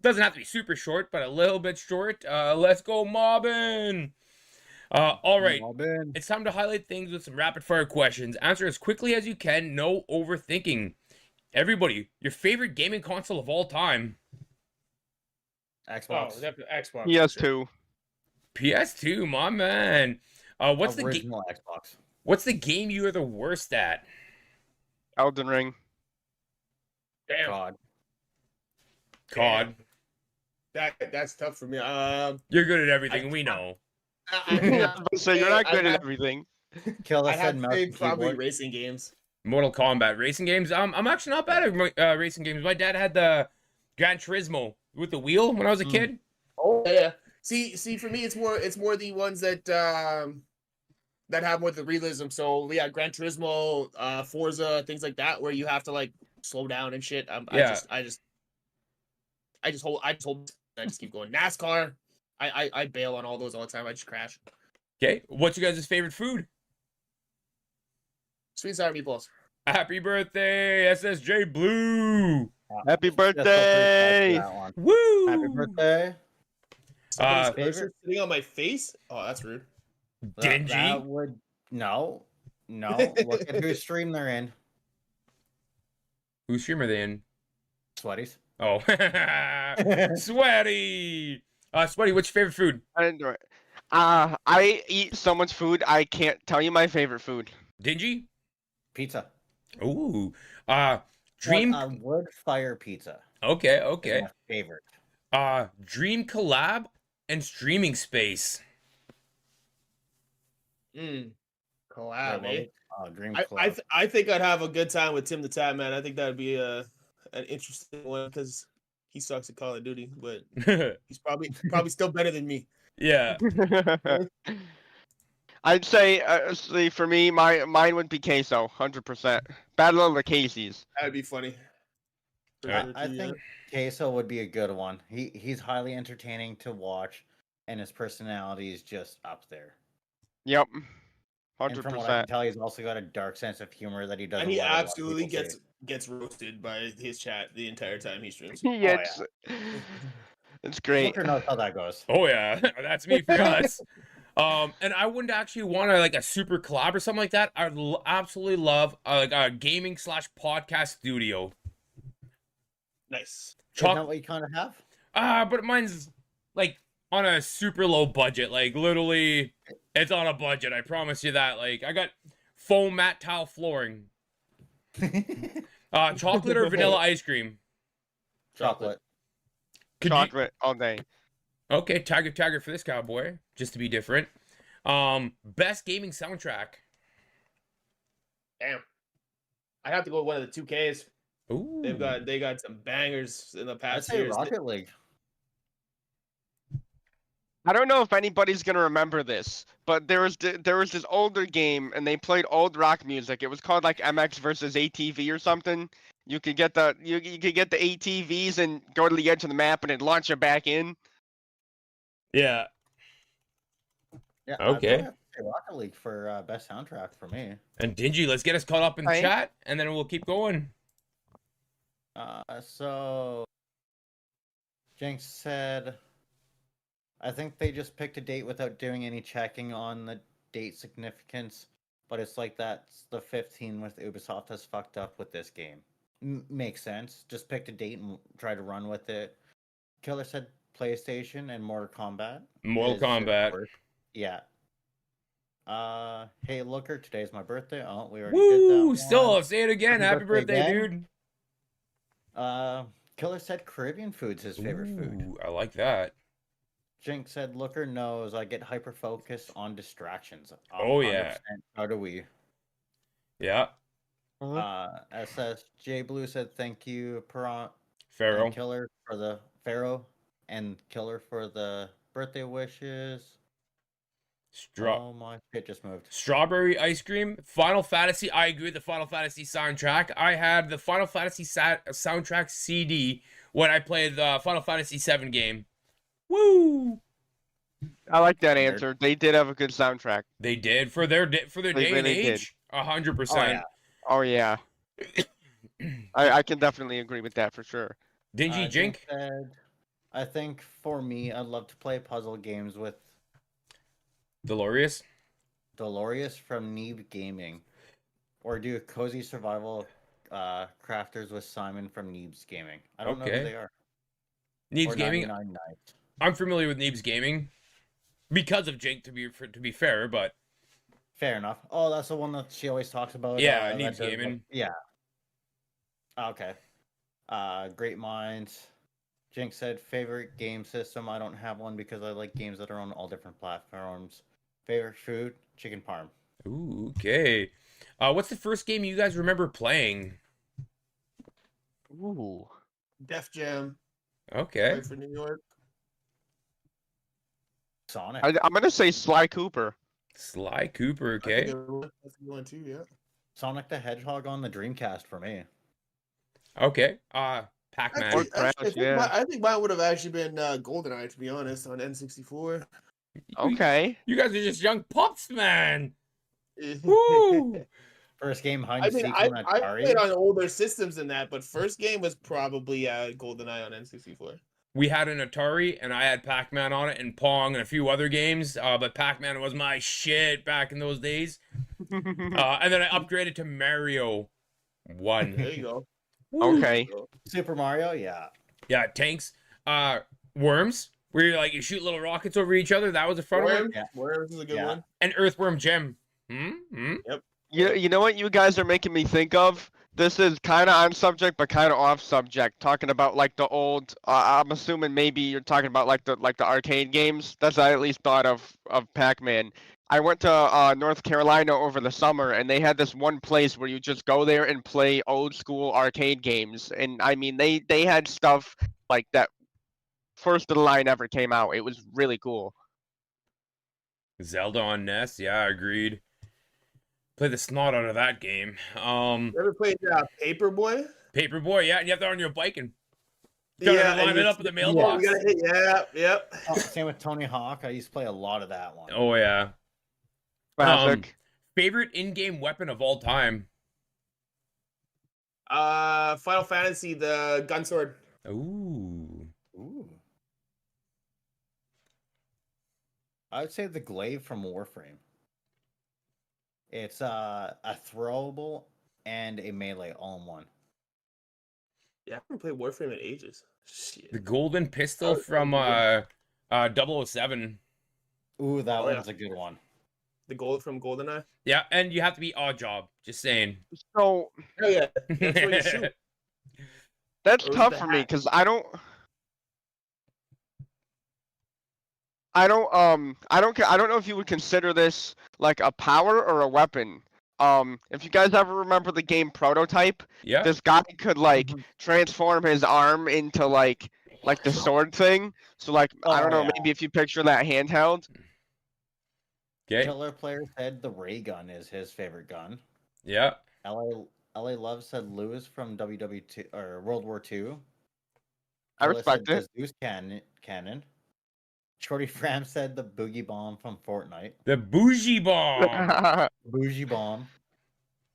Doesn't have to be super short, but a little bit short. Let's go mobbing. All right. Robin. It's time to highlight things with some rapid fire questions. Answer as quickly as you can. No overthinking. Everybody, your favorite gaming console of all time? Xbox. Oh, definitely Xbox. for PS2. sure. PS2, my man. What's Original Xbox. the game you are the worst at? Elden Ring. Damn. God. COD. That's tough for me. You're good at everything, we know. So you're not good I'd at everything. Kill I'd us have and to mouse say and probably keyboard. racing games. Mortal Kombat racing games. I'm actually not bad at racing games. My dad had the Gran Turismo with the wheel when I was a kid. Oh yeah. See, for me, it's more the ones that that have more the realism. So yeah, Gran Turismo, Forza, things like that, where you have to like slow down and shit. Yeah. I just keep going. NASCAR, I bail on all those all the time. I just crash. Okay. What's your guys' favorite food? Sweet and sour meatballs. Happy birthday, SSJ Blue. Happy Just feel pretty birthday! sad for that one. Woo! Happy birthday. Somebody's favorite- cursor sitting on my face. Oh, that's rude. Dingy. That would no. Look at whose stream they're in. Whose stream are they in? Sweaties. Oh, Sweaty. Sweaty, what's your favorite food? I enjoy it. I eat so much food, I can't tell you my favorite food. Dingy. Pizza. Ooh. Dream. Wood fire pizza. Okay. Is Okay. my favorite. Dream collab and streaming space. Collab, eh? Dream I, collab. I think I'd have a good time with Tim the Tap Man. I think that'd be an interesting one because he sucks at Call of Duty, but he's probably still better than me. Yeah. I'd say, see, for me, mine would be queso, 100%. Battle of the Casey's. That'd be funny. For Alright. sure, I too, yeah. think Queso would be a good one. He's highly entertaining to watch, and his personality is just up there. Yep, And from what I 100%. can tell, he's also got a dark sense of humor that he doesn't. And he let a lot of absolutely people gets see. gets roasted by his chat the entire time he streams. Yeah, it's great. Looker knows how that goes. Oh yeah, that's me for us. And I wouldn't actually want to like a super collab or something like that. I'd absolutely love like a gaming / podcast studio. Nice. Isn't that what you kind of have? But mine's like on a super low budget. Like literally, it's on a budget. I promise you that. Like I got foam matte tile flooring. Chocolate or vanilla ice cream. Chocolate. Could you- Chocolate all day. Okay, tagger for this cowboy, just to be different. Best gaming soundtrack. Damn. I'd have to go with one of the 2Ks. Ooh. They got some bangers in the I'd past say years. Rocket League. I don't know if anybody's gonna remember this, but there was this older game, and they played old rock music. It was called like MX versus ATV or something. You could get the you could get the ATVs and go to the edge of the map, and it'd launch you back in. Yeah. Yeah. Okay. I'd have to say Rocket League for best soundtrack for me. And Dingy, let's get us caught up in Right. chat, and then we'll keep going. So Jinx said, I think they just picked a date without doing any checking on the date significance, but it's like that's the 15 with Ubisoft has fucked up with this game. Makes sense. Just picked a date and try to run with it. Killer said PlayStation and Mortal Kombat. Mortal is his Kombat. worst. Yeah. Hey, Looker, today's my birthday. Oh, we already did that Woo! one. Still, say it again. Happy Happy birthday, birthday again. dude. Killer said Caribbean food's his favorite food. Ooh, I like that. Jinx said Looker knows I get hyper focused on distractions. Oh, yeah. 100%. How do we? Yeah. SSJ Blue said thank you, Pharaoh. and Killer for the Pharaoh and Killer for the birthday wishes. Oh my shit just moved. Strawberry ice cream. Final Fantasy. I agree with the Final Fantasy soundtrack. I had the Final Fantasy soundtrack CD when I played the Final Fantasy 7 game. Woo! I like that answer. They did have a good soundtrack. They did for their day and really age. 100%. Oh yeah. I can definitely agree with that for sure. Dingy Jink. Said, I think for me, I'd love to play puzzle games with Dolores from Neeb Gaming, or do cozy survival crafters with Simon from Neeb's Gaming. I don't know who they are. Neeb's Or Gaming. 99 Nights. I'm familiar with Neeb's Gaming because of Jink, to be fair, but Fair enough. Oh, that's the one that she always talks about. yeah, that Neeb's does, Gaming. like, yeah. Okay. Great minds. Jink said favorite game system. I don't have one because I like games that are on all different platforms. Favorite food, chicken parm. Ooh, okay. What's the first game you guys remember playing? Ooh. Def Jam. Okay. Played for New York. Sonic. I'm gonna say Sly Cooper. Sly Cooper, That's a okay. good one. That's a good one too, yeah. Sonic the Hedgehog on the Dreamcast for me. Okay. Pac-Man. Or Actually, Crash, I think yeah. I think mine would have actually been GoldenEye, to be honest, on N64. Okay. You guys are just young pups, man. Woo! First game hide I and mean, seek I on Atari. played on older systems than that, but first game was probably GoldenEye on N64. We had an Atari, and I had Pac-Man on it, and Pong, and a few other games. But Pac-Man was my shit back in those days. And then I upgraded to Mario 1. There you go. Okay. Super Mario, yeah. Yeah, tanks. Worms, where you shoot little rockets over each other. That was a fun one. Worms, Yeah. Worms is a good Yeah. one. And Earthworm Jim. You know what you guys are making me think of? This is kind of on subject, but kind of off subject. Talking about like the old. I'm assuming maybe you're talking about like the arcade games. That's I at least thought of Pac-Man. I went to North Carolina over the summer, and they had this one place where you just go there and play old school arcade games. And I mean, they had stuff like that. First of the line ever came out. It was really cool. Zelda on NES. Yeah, agreed. Play the snot out of that game. You ever played Paperboy? Paperboy, yeah, and you have that on your bike and Yeah, line and it up in the mailbox. You gotta hit, yep. Same with Tony Hawk. I used to play a lot of that one. Oh yeah. Classic. Favorite in-game weapon of all time? Final Fantasy, the gun sword. Ooh. I would say the glaive from Warframe. It's a throwable and a melee all in one. Yeah, I haven't played Warframe in ages. Shit. The golden pistol from 007. Ooh, that Oh, yeah. one's a good one. The gold from GoldenEye. Yeah, and you have to be odd job. Just saying. Oh So yeah, that's what you shoot. that's Or was tough the for me hat? because I don't know if you would consider this like a power or a weapon. If you guys ever remember the game Prototype, Yeah. this guy could like transform his arm into like the sword thing. So like I don't know, yeah. maybe if you picture that handheld. Okay. Killer Player said the ray gun is his favorite gun. Yeah. LA Love said Lewis from WW2 or World War II. I Killer respect said it. the Zeus cannon. Shorty Fram said the boogie bomb from Fortnite. The bougie bomb. Bougie bomb.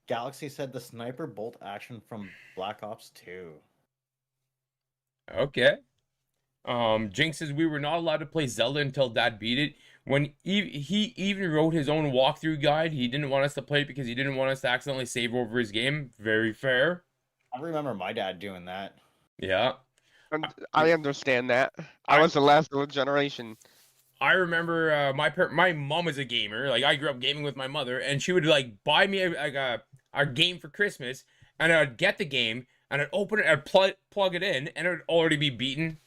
Galaxy said the sniper bolt action from Black Ops 2. Okay. Jinx says we were not allowed to play Zelda until Dad beat it. When he even wrote his own walkthrough guide, he didn't want us to play it because he didn't want us to accidentally save over his game. Very fair. I remember my dad doing that. Yeah. And I understand that. I was the last of the generation. I remember my mom was a gamer. Like I grew up gaming with my mother, and she would like buy me a game for Christmas, and I'd get the game, and I'd open it, I'd plug it in, and it would already be beaten.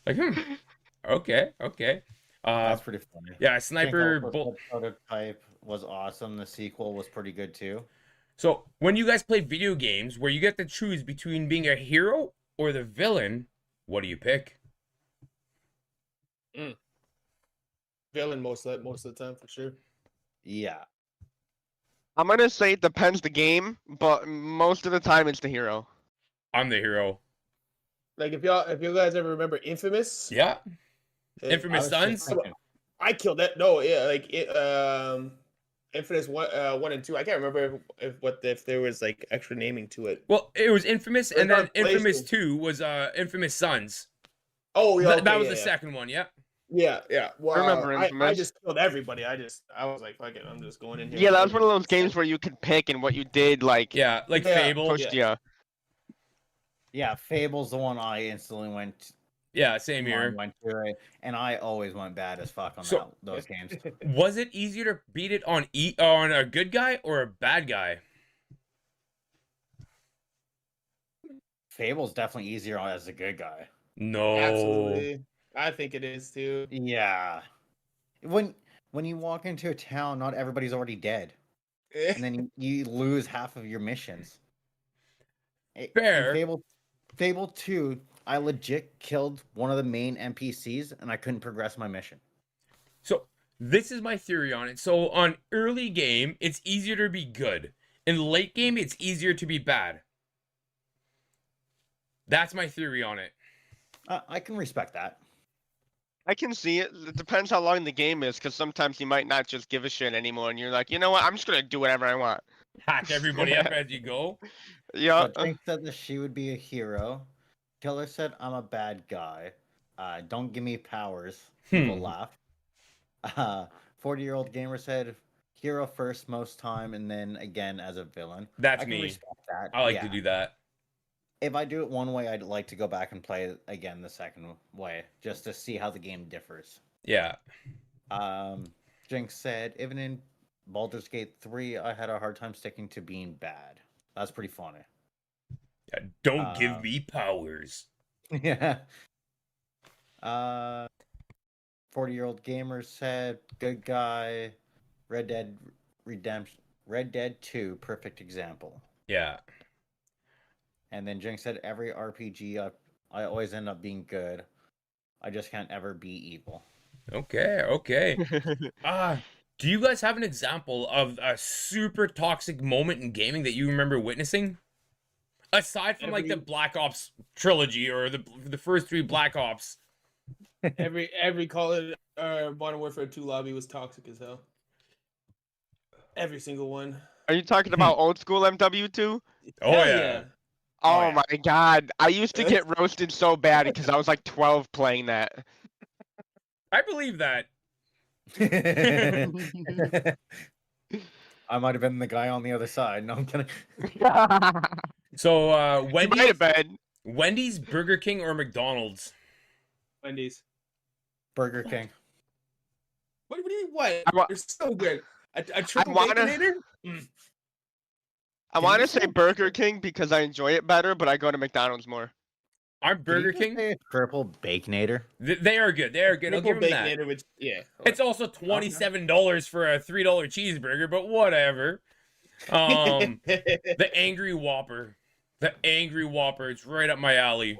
Like, okay. That's pretty funny. Yeah, I think sniper. also the prototype was awesome. The sequel was pretty good too. So when you guys play video games where you get to choose between being a hero or the villain, what do you pick? Villain most of the time for sure. Yeah. I'm gonna say it depends the game, but most of the time it's the hero. I'm the hero. Like if you guys ever remember Infamous, Yeah. uh, Infamous I was just Sons? thinking, I killed that. No, yeah, like it, Infamous 1 and 2. I can't remember if there was like extra naming to it. Well, it was Infamous, It was and then on Infamous PlayStation. 2 was Infamous Sons. Oh yeah, That okay, was yeah, the yeah. second one, yeah. Yeah. Well, remember I Infamous. just killed everybody. I was like, fuck it, I'm just going in here. Yeah, that was one of those games where you could pick and what you did like Yeah, like Yeah, Fable. pushed you. yeah, Fable's the one I instantly Yeah, same mine here. went to it, and I always went bad as fuck on So- those games. Was it easier to beat it on a good guy or a bad guy? Fable's definitely easier as a good guy. No. Absolutely. I think it is too. Yeah. When you walk into a town, not everybody's already dead, and then you lose half of your missions. In Fair. Fable 2, I legit killed one of the main NPCs, and I couldn't progress my mission. So this is my theory on it. So on early game, it's easier to be good. In late game, it's easier to be bad. That's my theory on it. I can respect that. I can see it. It depends how long the game is, because sometimes you might not just give a shit anymore, and you're like, you know what? I'm just gonna do whatever I want. Hack everybody up as you go. Yeah. So Drink said that she would be a hero. Killer said I'm a bad guy. Don't give me powers. People laugh. 40-year-old gamer said hero first most time, and then again as a villain. That's I can me. respect that. I like yeah. to do that. If I do it one way, I'd like to go back and play it again the second way, just to see how the game differs. Yeah. Jinx said, even in Baldur's Gate 3, I had a hard time sticking to being bad. That's pretty funny. Yeah, don't give me powers. Yeah. 40-year-old gamer said, good guy. Red Dead Redemption. Red Dead 2, perfect example. Yeah. And then Jinx said, every RPG, I always end up being good. I just can't ever be evil. Okay. Do you guys have an example of a super toxic moment in gaming that you remember witnessing? Aside from like the Black Ops trilogy or the first 3 Black Ops. Every Call of Modern Warfare 2 lobby was toxic as hell. Every single one. Are you talking about old school MW2? Oh Hell yeah. Oh, yeah. my god. I used to get roasted so bad because I was like 12 playing that. I believe that. I might have been the guy on the other side. No, I'm kidding. So You might have been. Wendy's, Burger King, or McDonald's? Wendy's. Burger King. What do you mean? What? wa- They're so good. A triple wanna- baconator? I want to say Burger King because I enjoy it better, but I go to McDonald's more. I'm Burger Did you King. just say triple baconator. They are good. They are good. I'll Triple give them that. baconator, which It's also $27 for a $3 cheeseburger, but whatever. The Angry Whopper. The Angry Whopper. It's right up my alley.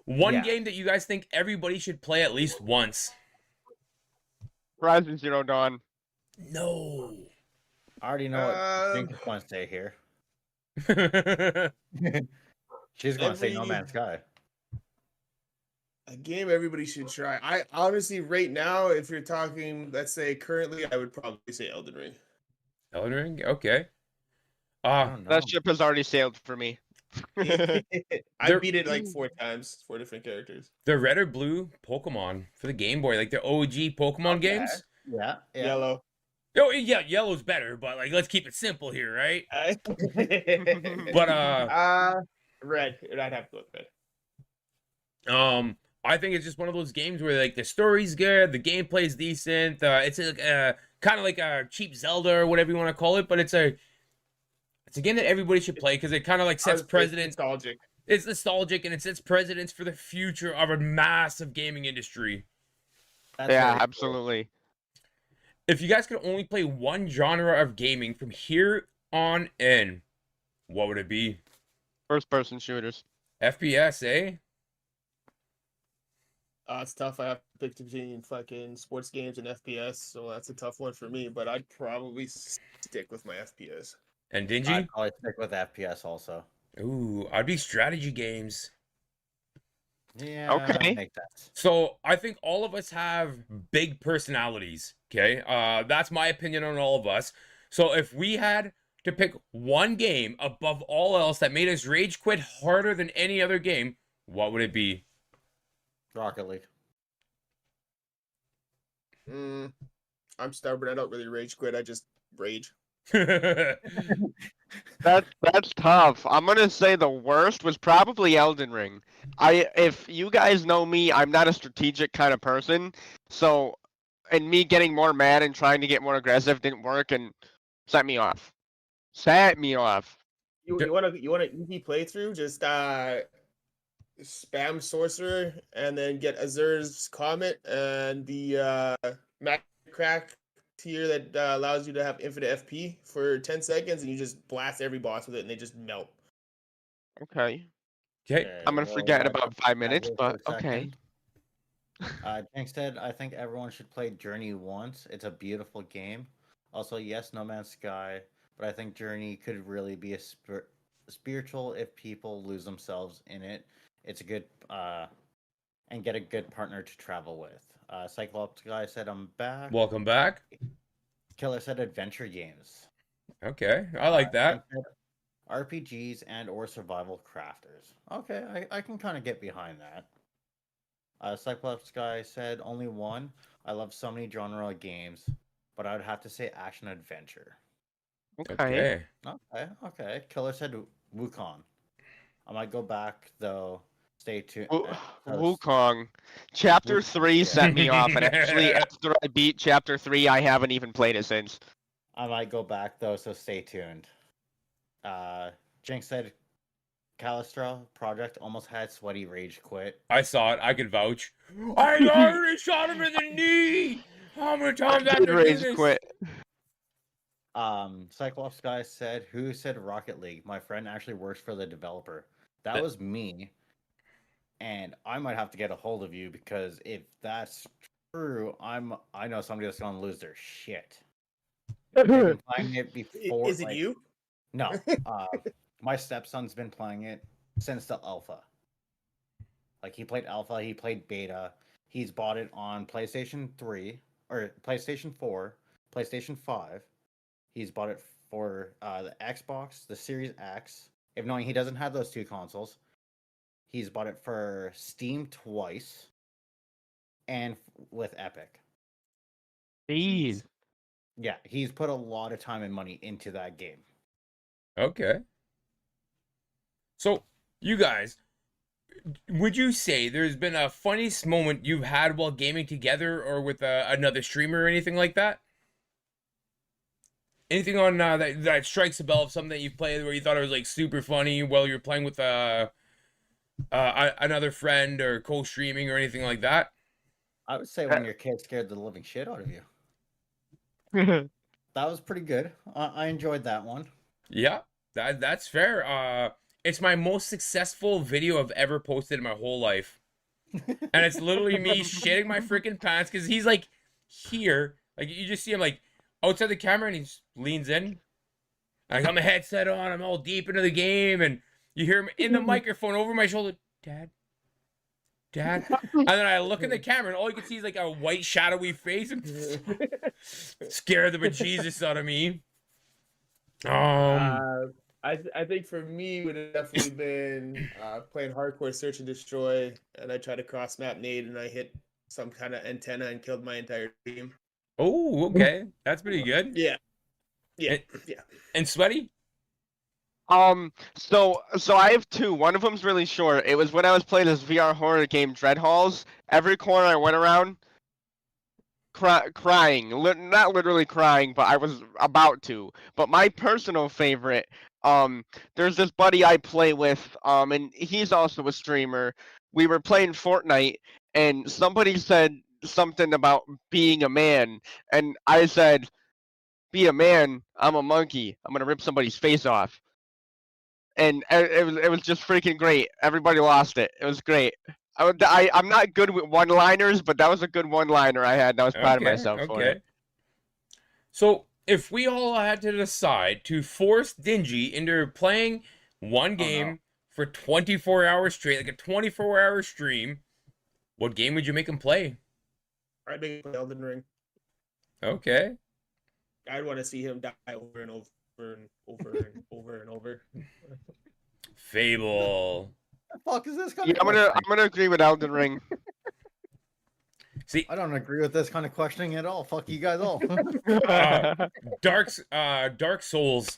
One Yeah. game that you guys think everybody should play at least once. Horizon Zero Dawn. No. I already know what Jinx wants to say here. She's going to say No Every- Man's Sky. a game everybody should try. I honestly, right now, if you're talking, let's say currently, I would probably say Elden Ring. Elden Ring? Okay. I don't know. That ship has already sailed for me. I There- beat it like 4 times, 4 different characters. The red or blue Pokemon for the Game Boy, like the OG Pokemon games. Yeah. Yellow. Oh yeah, yellow's better, but like let's keep it simple here, right? But Red. I'd have to go with red. I think it's just one of those games where like the story's good, the gameplay's decent. It's like kind of like a cheap Zelda or whatever you want to call it, but it's a game that everybody should play because it kind of like sets It's precedent. nostalgic. It's nostalgic and it sets precedents for the future of a massive gaming industry. That's Yeah, very cool. absolutely. If you guys could only play one genre of gaming from here on in, what would it be? First person shooters. FPS, eh? It's tough. I have to pick between fucking sports games and FPS, so that's a tough one for me. But I'd probably stick with my FPS. And I'd Dingy? probably stick with FPS also. Ooh, I'd be strategy games. Yeah, Okay. makes sense. So I think all of us have big personalities. Okay, that's my opinion on all of us. So if we had to pick one game above all else that made us rage quit harder than any other game, what would it be? Rocket League. I'm stubborn. I don't really rage quit. I just rage. That's tough. I'm gonna say the worst was probably Elden Ring. If you guys know me, I'm not a strategic kind of person. So, and me getting more mad and trying to get more aggressive didn't work and set me off. Set me off. You want an easy playthrough? Just spam sorcerer and then get Azur's Comet and the Mac Crack tier that allows you to have infinite FP for 10 seconds, and you just blast every boss with it, and they just melt. Okay. Okay. I'm gonna we'll forget in let about that 5 minutes, here but for a okay. second. Jinx said, I think everyone should play Journey once. It's a beautiful game. Also, yes, No Man's Sky, but I think Journey could really be a spiritual if people lose themselves in it. It's a good and get a good partner to travel with. Cyclops guy said, I'm back. Welcome back. Killer said adventure games. Okay, I like that. Hank said RPGs and or survival crafters. Okay, I can kind of get behind that. Cyclops guy said only one. I love so many genre games, but I would have to say action adventure. Okay. Okay. Killer said Wukong. I might go back though. Stay tuned. Wukong. Chapter 3 set me off, and actually, after I beat Chapter 3, I haven't even played it since. I might go back though, so stay tuned. Jinx said Calistral project almost had sweaty rage quit. I saw it. I could vouch. I already shot him in the knee. How many times I have to do Rage this? quit. Cyclops guy said, who said Rocket League? My friend actually works for the developer. That was me. And I might have to get a hold of you because if that's true, I know somebody that's gonna lose their shit. They've been playing it before. Is it you? No. My stepson's been playing it since the alpha. Like he played alpha, he played beta. He's bought it on PlayStation 3 or PlayStation 4, PlayStation 5. He's bought it for the Xbox, the Series X. If knowing he doesn't have those two consoles, he's bought it for Steam twice and with Epic. Jeez. Yeah, he's put a lot of time and money into that game. Okay. So, you guys, would you say there's been a funniest moment you've had while gaming together or with another streamer or anything like that? Anything on that strikes a bell of something that you've played where you thought it was like super funny while you're playing with another friend or co-streaming or anything like that? I would say when your kid scared the living shit out of you. That was pretty good. I enjoyed that one. Yeah, that's fair. It's my most successful video I've ever posted in my whole life. And it's literally me shitting my freaking pants because he's like here. Like you just see him like outside the camera and he just leans in. I got my headset on, I'm all deep into the game, and you hear him in the microphone over my shoulder, Dad. And then I look in the camera and all you can see is like a white shadowy face and scare the bejesus out of me. I think for me it would have definitely been playing hardcore search and destroy, and I tried to cross map nade and I hit some kind of antenna and killed my entire team. Oh, okay. That's pretty good. Yeah. Yeah. And, Yeah. and Sweaty? So I have two. One of them's really short. It was when I was playing this VR horror game, Dread Halls. Every corner I went around, crying. Not literally crying, but I was about to. But my personal favorite, there's this buddy I play with, and he's also a streamer. We were playing Fortnite, and somebody said something about being a man, and I said, "Be a man. I'm a monkey. I'm gonna rip somebody's face off." And it was just freaking great. Everybody lost it. It was great. I'm not good with one-liners, but that was a good one-liner I had, and I was proud of myself for it. So, if we all had to decide to force Dingy into playing one game for 24 hours straight, like a 24-hour stream, what game would you make him play? I'd make him play Elden Ring. Okay. I'd want to see him die over and over and over and over and over. Fable. The fuck is this kind Yeah, of questioning? I'm gonna agree with Elden Ring. See, I don't agree with this kind of questioning at all. Fuck you guys all. Dark Souls.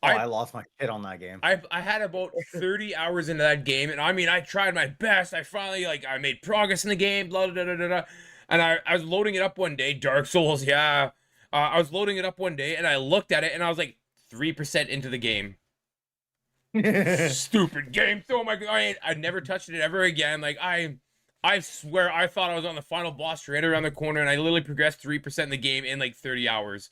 I lost my shit on that game. I had about 30 hours into that game, and I mean, I tried my best. I finally, I made progress in the game, blah, blah, blah, blah, blah. And I was loading it up one day, Dark Souls, yeah. I was loading it up one day, and I looked at it, and I was like 3% into the game. Stupid game. Oh my god, I never touched it ever again. Like, I swear I thought I was on the final boss right around the corner, and I literally progressed 3% in the game in like 30 hours.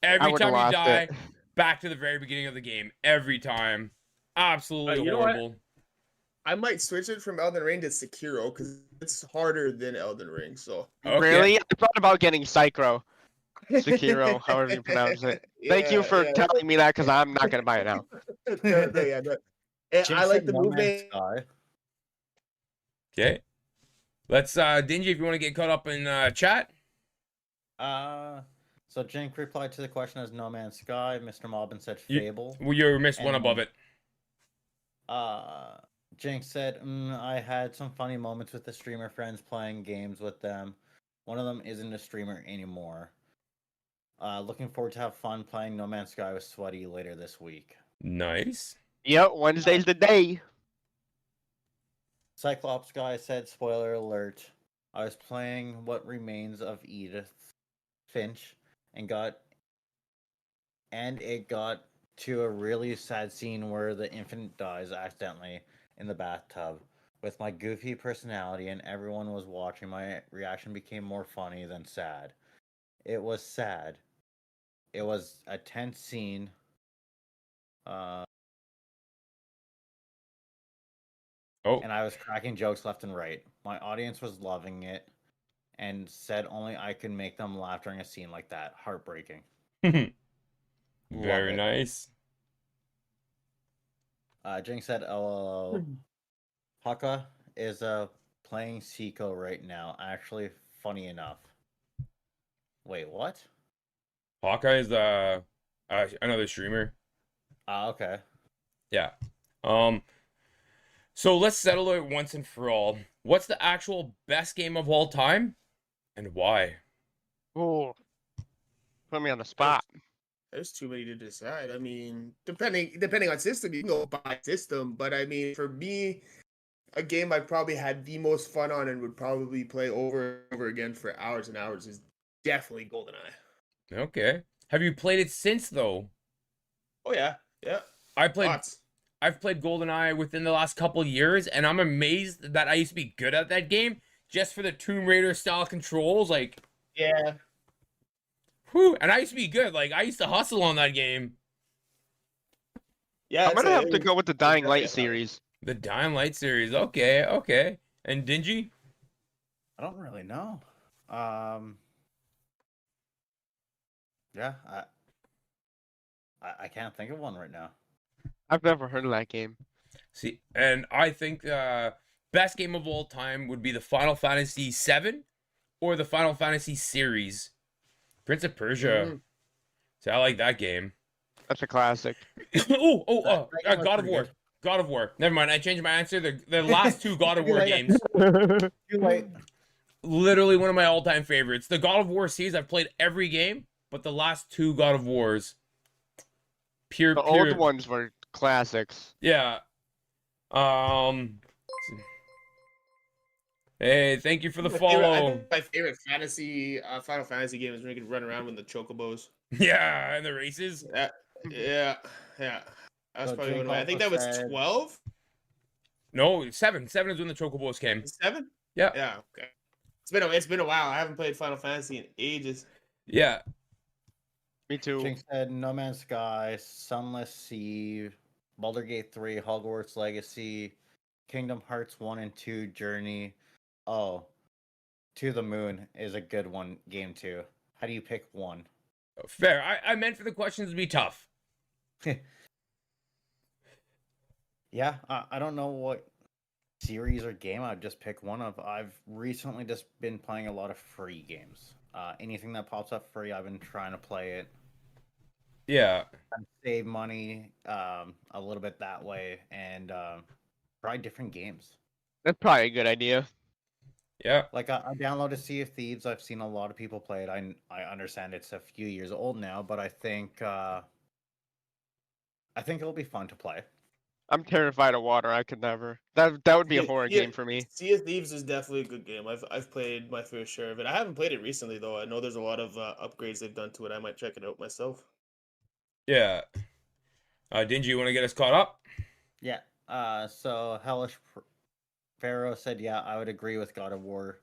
Every would've time you lost die, it. back to the very beginning of the game. Every time. Absolutely You know what? horrible. I might switch it from Elden Ring to Sekiro because it's harder than Elden Ring. So Okay. Really? I thought about getting Sekiro. Sekiro, however you pronounce it. Thank you for telling me that, because I'm not gonna buy it now. I like the movement. Okay. Let's Dingy, if you want to get caught up in chat. So Jink replied to the question as No Man's Sky. Mr. Mobbin said Fable. You missed one And- above it. Jink said, I had some funny moments with the streamer friends playing games with them. One of them isn't a streamer anymore. Looking forward to have fun playing No Man's Sky with Sweaty later this week. Nice. Yep, Wednesday's the day. Cyclops guy said, spoiler alert, I was playing What Remains of Edith Finch and it got to a really sad scene where the infant dies accidentally in the bathtub. With my goofy personality and everyone was watching, my reaction became more funny than sad. It was sad. It was a tense scene. And I was cracking jokes left and right. My audience was loving it and said only I could make them laugh during a scene like that. Heartbreaking. Very it. nice. Jing said, "Oh, Haka is playing Seiko right now. Actually, funny enough." Wait, what? Hawkeye is another streamer. Okay. Yeah. So let's settle it once and for all. What's the actual best game of all time, and why? Oh, put me on the spot. There's too many to decide. I mean, depending on system, you can go by system. But I mean, for me, a game I probably had the most fun on and would probably play over and over again for hours and hours is definitely GoldenEye. Okay. Have you played it since though? Oh yeah. I've played Lots. GoldenEye within the last couple years, and I'm amazed that I used to be good at that game just for the Tomb Raider style controls. Like, Yeah. whew, and I used to be good. Like, I used to hustle on that game. Yeah. I'm gonna have to go with the Dying Light series. The Dying Light series. Okay. And Dingy? I don't really know. Yeah, I can't think of one right now. I've never heard of that game. See, and I think best game of all time would be the Final Fantasy VII or the Final Fantasy series. Prince of Persia. See, I like that game. That's a classic. God of War. God of War. Never mind, I changed my answer. The last two God of War games. Too late. literally one of my all-time favorites. The God of War series, I've played every game, but the last two God of Wars, The old ones were classics. yeah. Hey, thank you for the I follow. think my favorite Final Fantasy game is when you can run around with the chocobos. Yeah, and the races. Yeah, yeah, yeah. That's So probably Drink one of my. I think that also was said- 12. No, 7. 7 is when the Chocobos came. 7. Yeah. Yeah. Okay. It's been a while. I haven't played Final Fantasy in ages. Yeah. Me too. Jinx said No Man's Sky, Sunless Sea, Baldur's Gate 3, Hogwarts Legacy, Kingdom Hearts 1 and 2, Journey. Oh, To the Moon is a good one game too. How do you pick one? Fair. I meant for the questions to be tough. Yeah, I don't know what series or game I'd just pick one of. I've recently just been playing a lot of free games. Anything that pops up free, I've been trying to play it. Yeah. Save money a little bit that way and try different games. That's probably a good idea. Yeah. Like I downloaded Sea of Thieves. I've seen a lot of people play it. I understand it's a few years old now, but I think it'll be fun to play. I'm terrified of water. I could never. That would be a horror game for me. Sea of Thieves is definitely a good game. I've played my fair share of it. I haven't played it recently though. I know there's a lot of upgrades they've done to it. I might check it out myself. Yeah. Dingy, you want to get us caught up? Yeah. So Hellish Pharaoh said, yeah, I would agree with God of War.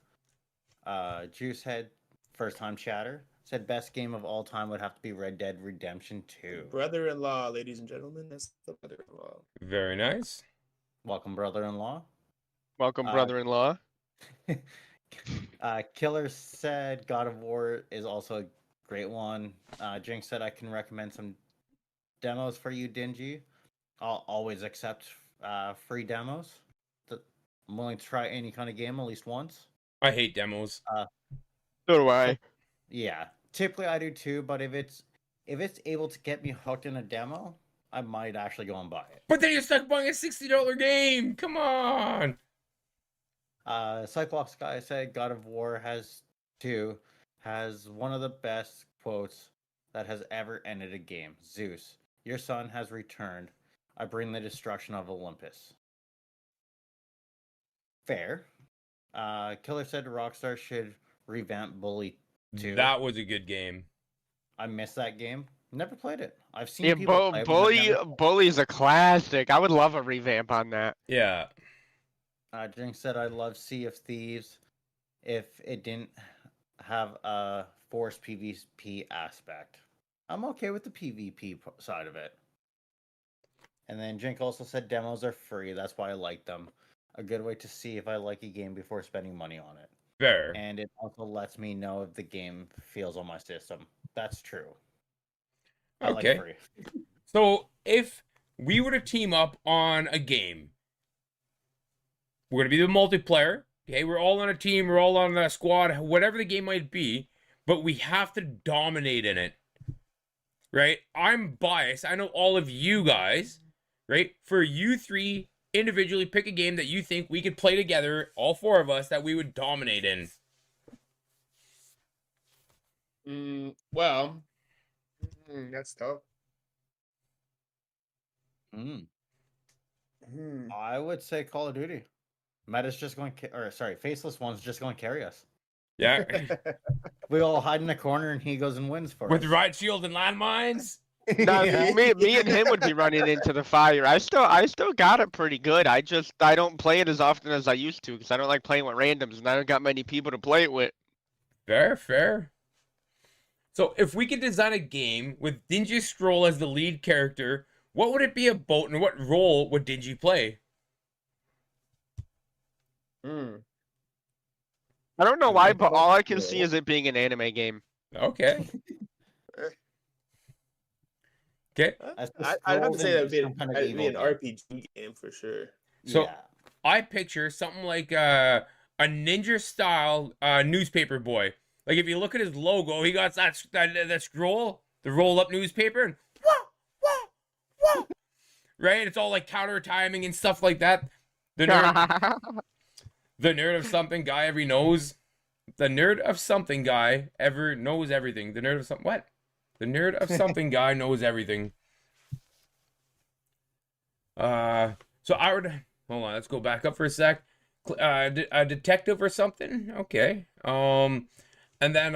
Juicehead, first time chatter, said best game of all time would have to be Red Dead Redemption 2. Brother-in-law, ladies and gentlemen, that's the brother-in-law. Very nice. Welcome, brother-in-law. Welcome, brother-in-law. Killer said God of War is also a great one. Jinx said I can recommend some demos for you, Dingy. I'll always accept free demos. I'm willing to try any kind of game at least once. I hate demos. So do I. Yeah, typically I do too. But if it's able to get me hooked in a demo, I might actually go and buy it. But then you're stuck buying a $60 game. Come on. Cyclops Guy said God of War has one of the best quotes that has ever ended a game. Zeus, your son has returned. I bring the destruction of Olympus. Fair. Killer said Rockstar should revamp Bully 2. That was a good game. I missed that game. Never played it. I've seen Yeah, people play it, but I've never- Bully's a classic. I would love a revamp on that. Yeah. Drink said I love Sea of Thieves if it didn't have a forced PvP aspect. I'm okay with the PvP side of it. And then Jink also said demos are free. That's why I like them. A good way to see if I like a game before spending money on it. Fair. And it also lets me know if the game feels on my system. That's true. I Okay. like free. So if we were to team up on a game, we're going to be the multiplayer. Okay, we're all on a team, we're all on a squad, whatever the game might be, but we have to dominate in it. Right? I'm biased. I know all of you guys, right? For you three, individually pick a game that you think we could play together, all four of us, that we would dominate in. Well, that's tough. I would say Call of Duty. Meta's just going Faceless one's just going to carry us. Yeah. We all hide in a corner and he goes and wins for With us. riot shield and landmines. No, Yeah. me and him would be running into the fire. I still got it pretty good. I don't play it as often as I used to because I don't like playing with randoms and I don't got many people to play it with. Fair. So if we could design a game with Dingy Scroll as the lead character, what would it be about and what role would Dingy play? I don't know why, but all I can see is it being an anime game. Okay. Okay. I'd have to say that would be some kind of an evil. RPG game for sure. So Yeah. I picture something like a ninja style newspaper boy. Like if you look at his logo, he got that scroll, the roll up newspaper, and right? It's all like counter timing and stuff like that. The nerd of something, guy every knows. The nerd of something guy ever knows everything. The nerd of something. What? The nerd of something guy knows everything. So I would hold on. Let's go back up for a sec. A detective or something. Okay. And then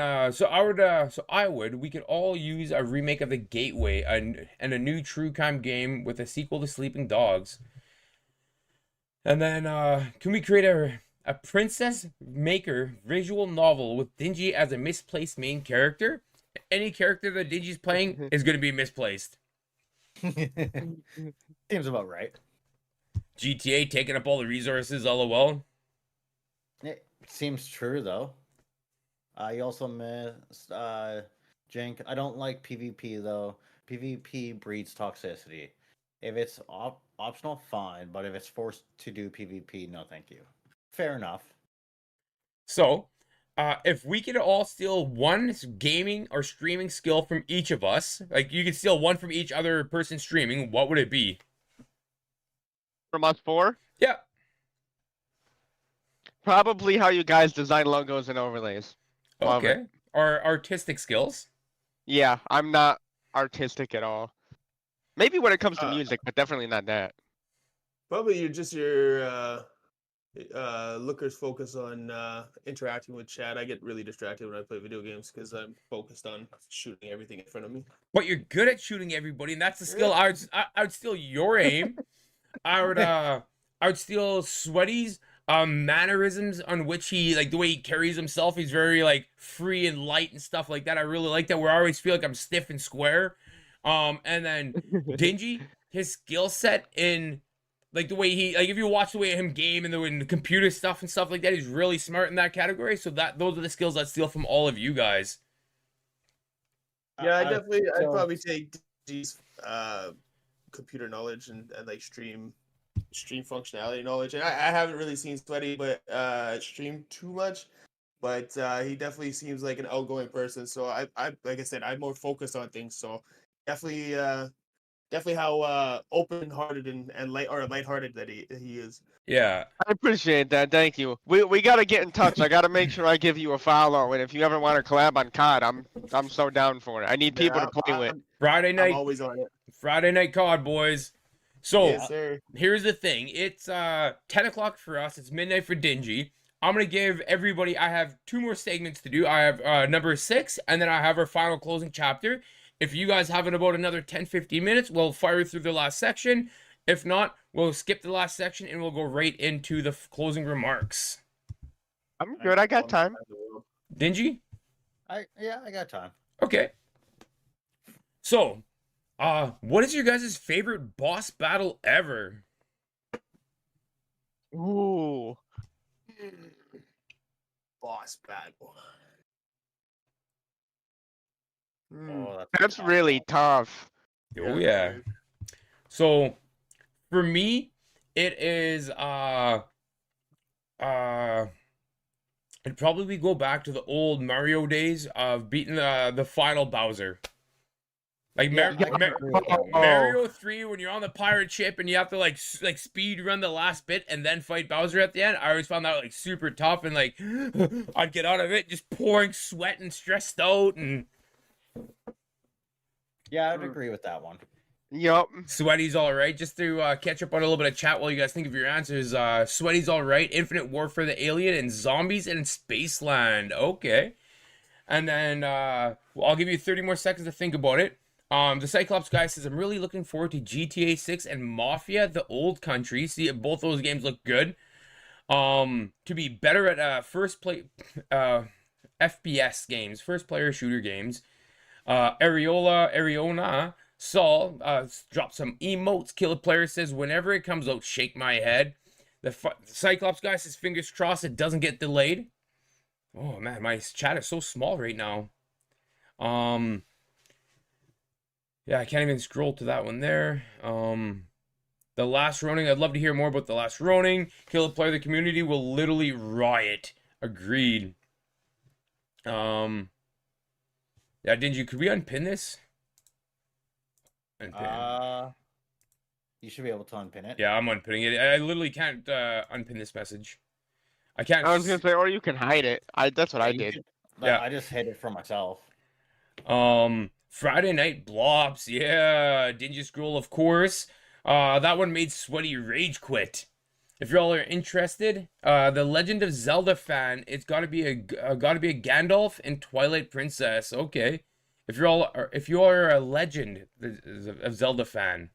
we could all use a remake of The Gateway and a new true crime game with a sequel to Sleeping Dogs. And then can we create a princess maker visual novel with Dingy as a misplaced main character? Any character that Dingy's playing is going to be misplaced. Seems about right. GTA taking up all the resources, lol. It seems true though. You also missed Jink. I don't like PvP though. PvP breeds toxicity. If it's optional, fine, but if it's forced to do PvP, no thank you. Fair enough. So, if we could all steal one gaming or streaming skill from each of us, like you could steal one from each other person streaming, what would it be? From us four, Yeah. probably how you guys design logos and overlays. Love it. Okay. Or artistic skills. Yeah, I'm not artistic at all. Maybe when it comes to Uh, music, but definitely not that. Probably your lookers focus on interacting with chat. I get really distracted when I play video games because I'm focused on shooting everything in front of me. But you're good at shooting everybody, and that's the skill. I would steal your aim. I would steal Sweaty's mannerisms on which he like the way he carries himself. He's very like free and light and stuff like that. I really like that. Where I always feel like I'm stiff and square. And then Dingy, his skill set in like the way he like if you watch the way him game and the computer stuff and stuff like that, he's really smart in that category. So those are the skills I'd steal from all of you guys. Yeah, I'd so- probably take G's computer knowledge and like stream functionality knowledge. And I haven't really seen Sweaty but stream too much, but he definitely seems like an outgoing person. So I like I said, I'm more focused on things. So definitely how open-hearted and lighthearted that he is. Yeah. I appreciate that. Thank you. We gotta get in touch. I gotta make sure I give you a follow. And if you ever want to collab on COD, I'm so down for it. I need people to play with. Friday I'm night. always on it. Friday night COD, boys. So Yes, sir. here's the thing. It's 10 o'clock for us. It's midnight for Dingy. I'm gonna give everybody. I have two more segments to do. I have number 6, and then I have our final closing chapter. If you guys have in about another 10-15 minutes, we'll fire through the last section. If not, we'll skip the last section and we'll go right into the closing remarks. I'm good. I got time. Dingy? I got time. Okay. So, what is your guys' favorite boss battle ever? Ooh. Boss battle. Oh, That's really tough. Oh yeah. So for me, it is it'd probably go back to the old Mario days of beating the final Bowser. Like Yeah, I can agree with that. Mario 3 when you're on the pirate ship and you have to like speed run the last bit and then fight Bowser at the end. I always found that like super tough and like I'd get out of it just pouring sweat and stressed out and Yeah, I'd agree with that one. Yup. Sweaty's all right. Just to catch up on a little bit of chat while you guys think of your answers. Sweaty's all right. Infinite Warfare, the Alien, and Zombies and Spaceland. Okay. And then I'll give you 30 more seconds to think about it. The Cyclops guy says, I'm really looking forward to GTA 6 and Mafia, the Old Country. See, both those games look good. To be better at FPS games, first player shooter games. Ariona, Saul, dropped some emotes. Killer Player says, whenever it comes out, shake my head. The Cyclops guy says, fingers crossed it doesn't get delayed. Oh man, my chat is so small right now. Yeah, I can't even scroll to that one there. The Last Ronin, I'd love to hear more about The Last Ronin. Killer Player, the community will literally riot. Agreed. Yeah, Dingy, could we unpin this? Unpin. You should be able to unpin it. Yeah, I'm unpinning it. I literally can't unpin this message. I can't. I was gonna say, or you can hide it. That's what I You did. could- Yeah. I just hid it for myself. Friday Night Blops, yeah, Dingy Scroll, of course. That one made Sweaty rage quit. If y'all are interested, the Legend of Zelda fan, it's gotta be a Gandalf and Twilight Princess. Okay, if you are a Legend of Zelda fan,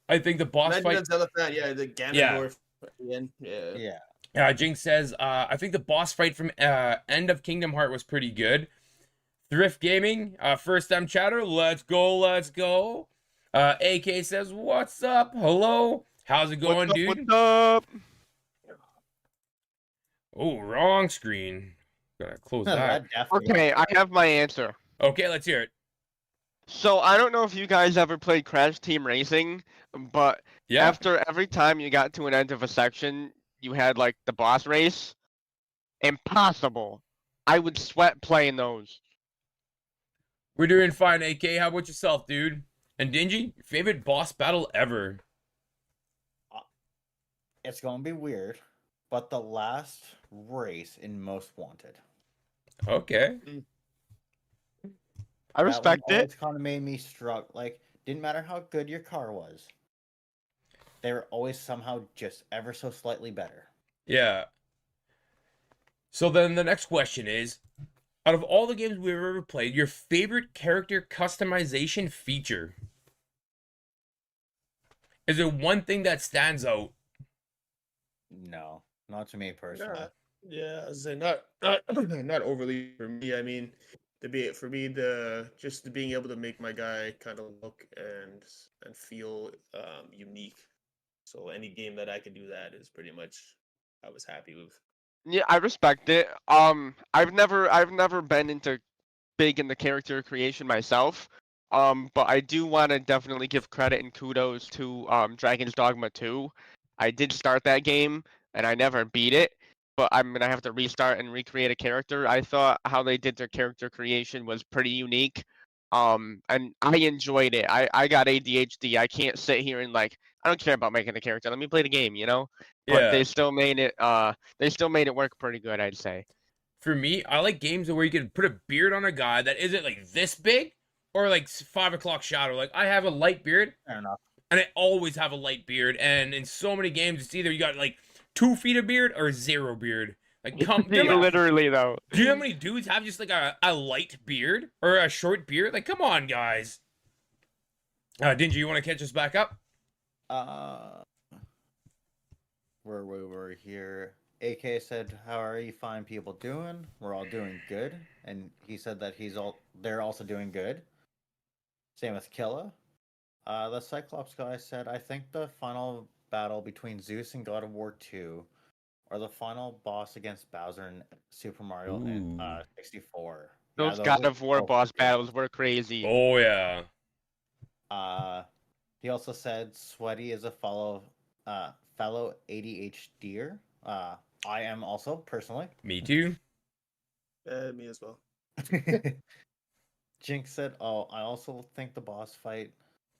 I think the boss Legend fight. of Zelda fan, yeah, the Ganondorf. Yeah. Yeah. Jinx says, I think the boss fight from End of Kingdom Heart was pretty good. Thrift Gaming, first time chatter, let's go, let's go. AK says, what's up? Hello. How's it going, dude? What's up? Oh, wrong screen. Gotta close that. That definitely. Okay, I have my answer. Okay, let's hear it. So I don't know if you guys ever played Crash Team Racing, but Yeah. after every time you got to an end of a section, you had like the boss race. Impossible. I would sweat playing those. We're doing fine, AK. How about yourself, dude? And Dingy, favorite boss battle ever? It's gonna be weird, but the last race in Most Wanted. Okay. I respect it. It's kind of made me struggle. Like, didn't matter how good your car was, they were always somehow just ever so slightly better. Yeah. So then the next question is, out of all the games we've ever played, your favorite character customization feature? Is there one thing that stands out? No, not to me personally. Yeah, I was saying not not overly for me. I mean, just being able to make my guy kind of look and feel unique. So any game that I could do that is pretty much I was happy with. Yeah, I respect it. I've never been big in the character creation myself. But I do want to definitely give credit and kudos to Dragon's Dogma 2. I did start that game and I never beat it, but I'm gonna have to restart and recreate a character. I thought how they did their character creation was pretty unique. And I enjoyed it. I got ADHD. I can't sit here and like I don't care about making a character. Let me play the game, you know? But Yeah. they still made it work pretty good, I'd say. For me, I like games where you can put a beard on a guy that isn't like this big or like 5 o'clock shadow. Like I have a light beard Fair enough. and I always have a light beard. And in so many games, it's either you got like 2 feet of beard or 0 beard. Like come, Literally though. do you know how many dudes have just like a light beard or a short beard? Like come on, guys. Dingy, you want to catch us back up? Where we were here, AK said, "How are you fine people doing? We're all doing good." And he said that they're also doing good. Same with Killa. The Cyclops guy said, "I think the final battle between Zeus and God of War 2, or the final boss against Bowser in Super Mario in Ooh. 64. Those Yeah, God were of War both boss good. battles were crazy. Oh yeah. He also said Sweaty is a fellow ADHDer. I am also personally. Me too. Me as well. Jinx said, "Oh, I also think the boss fight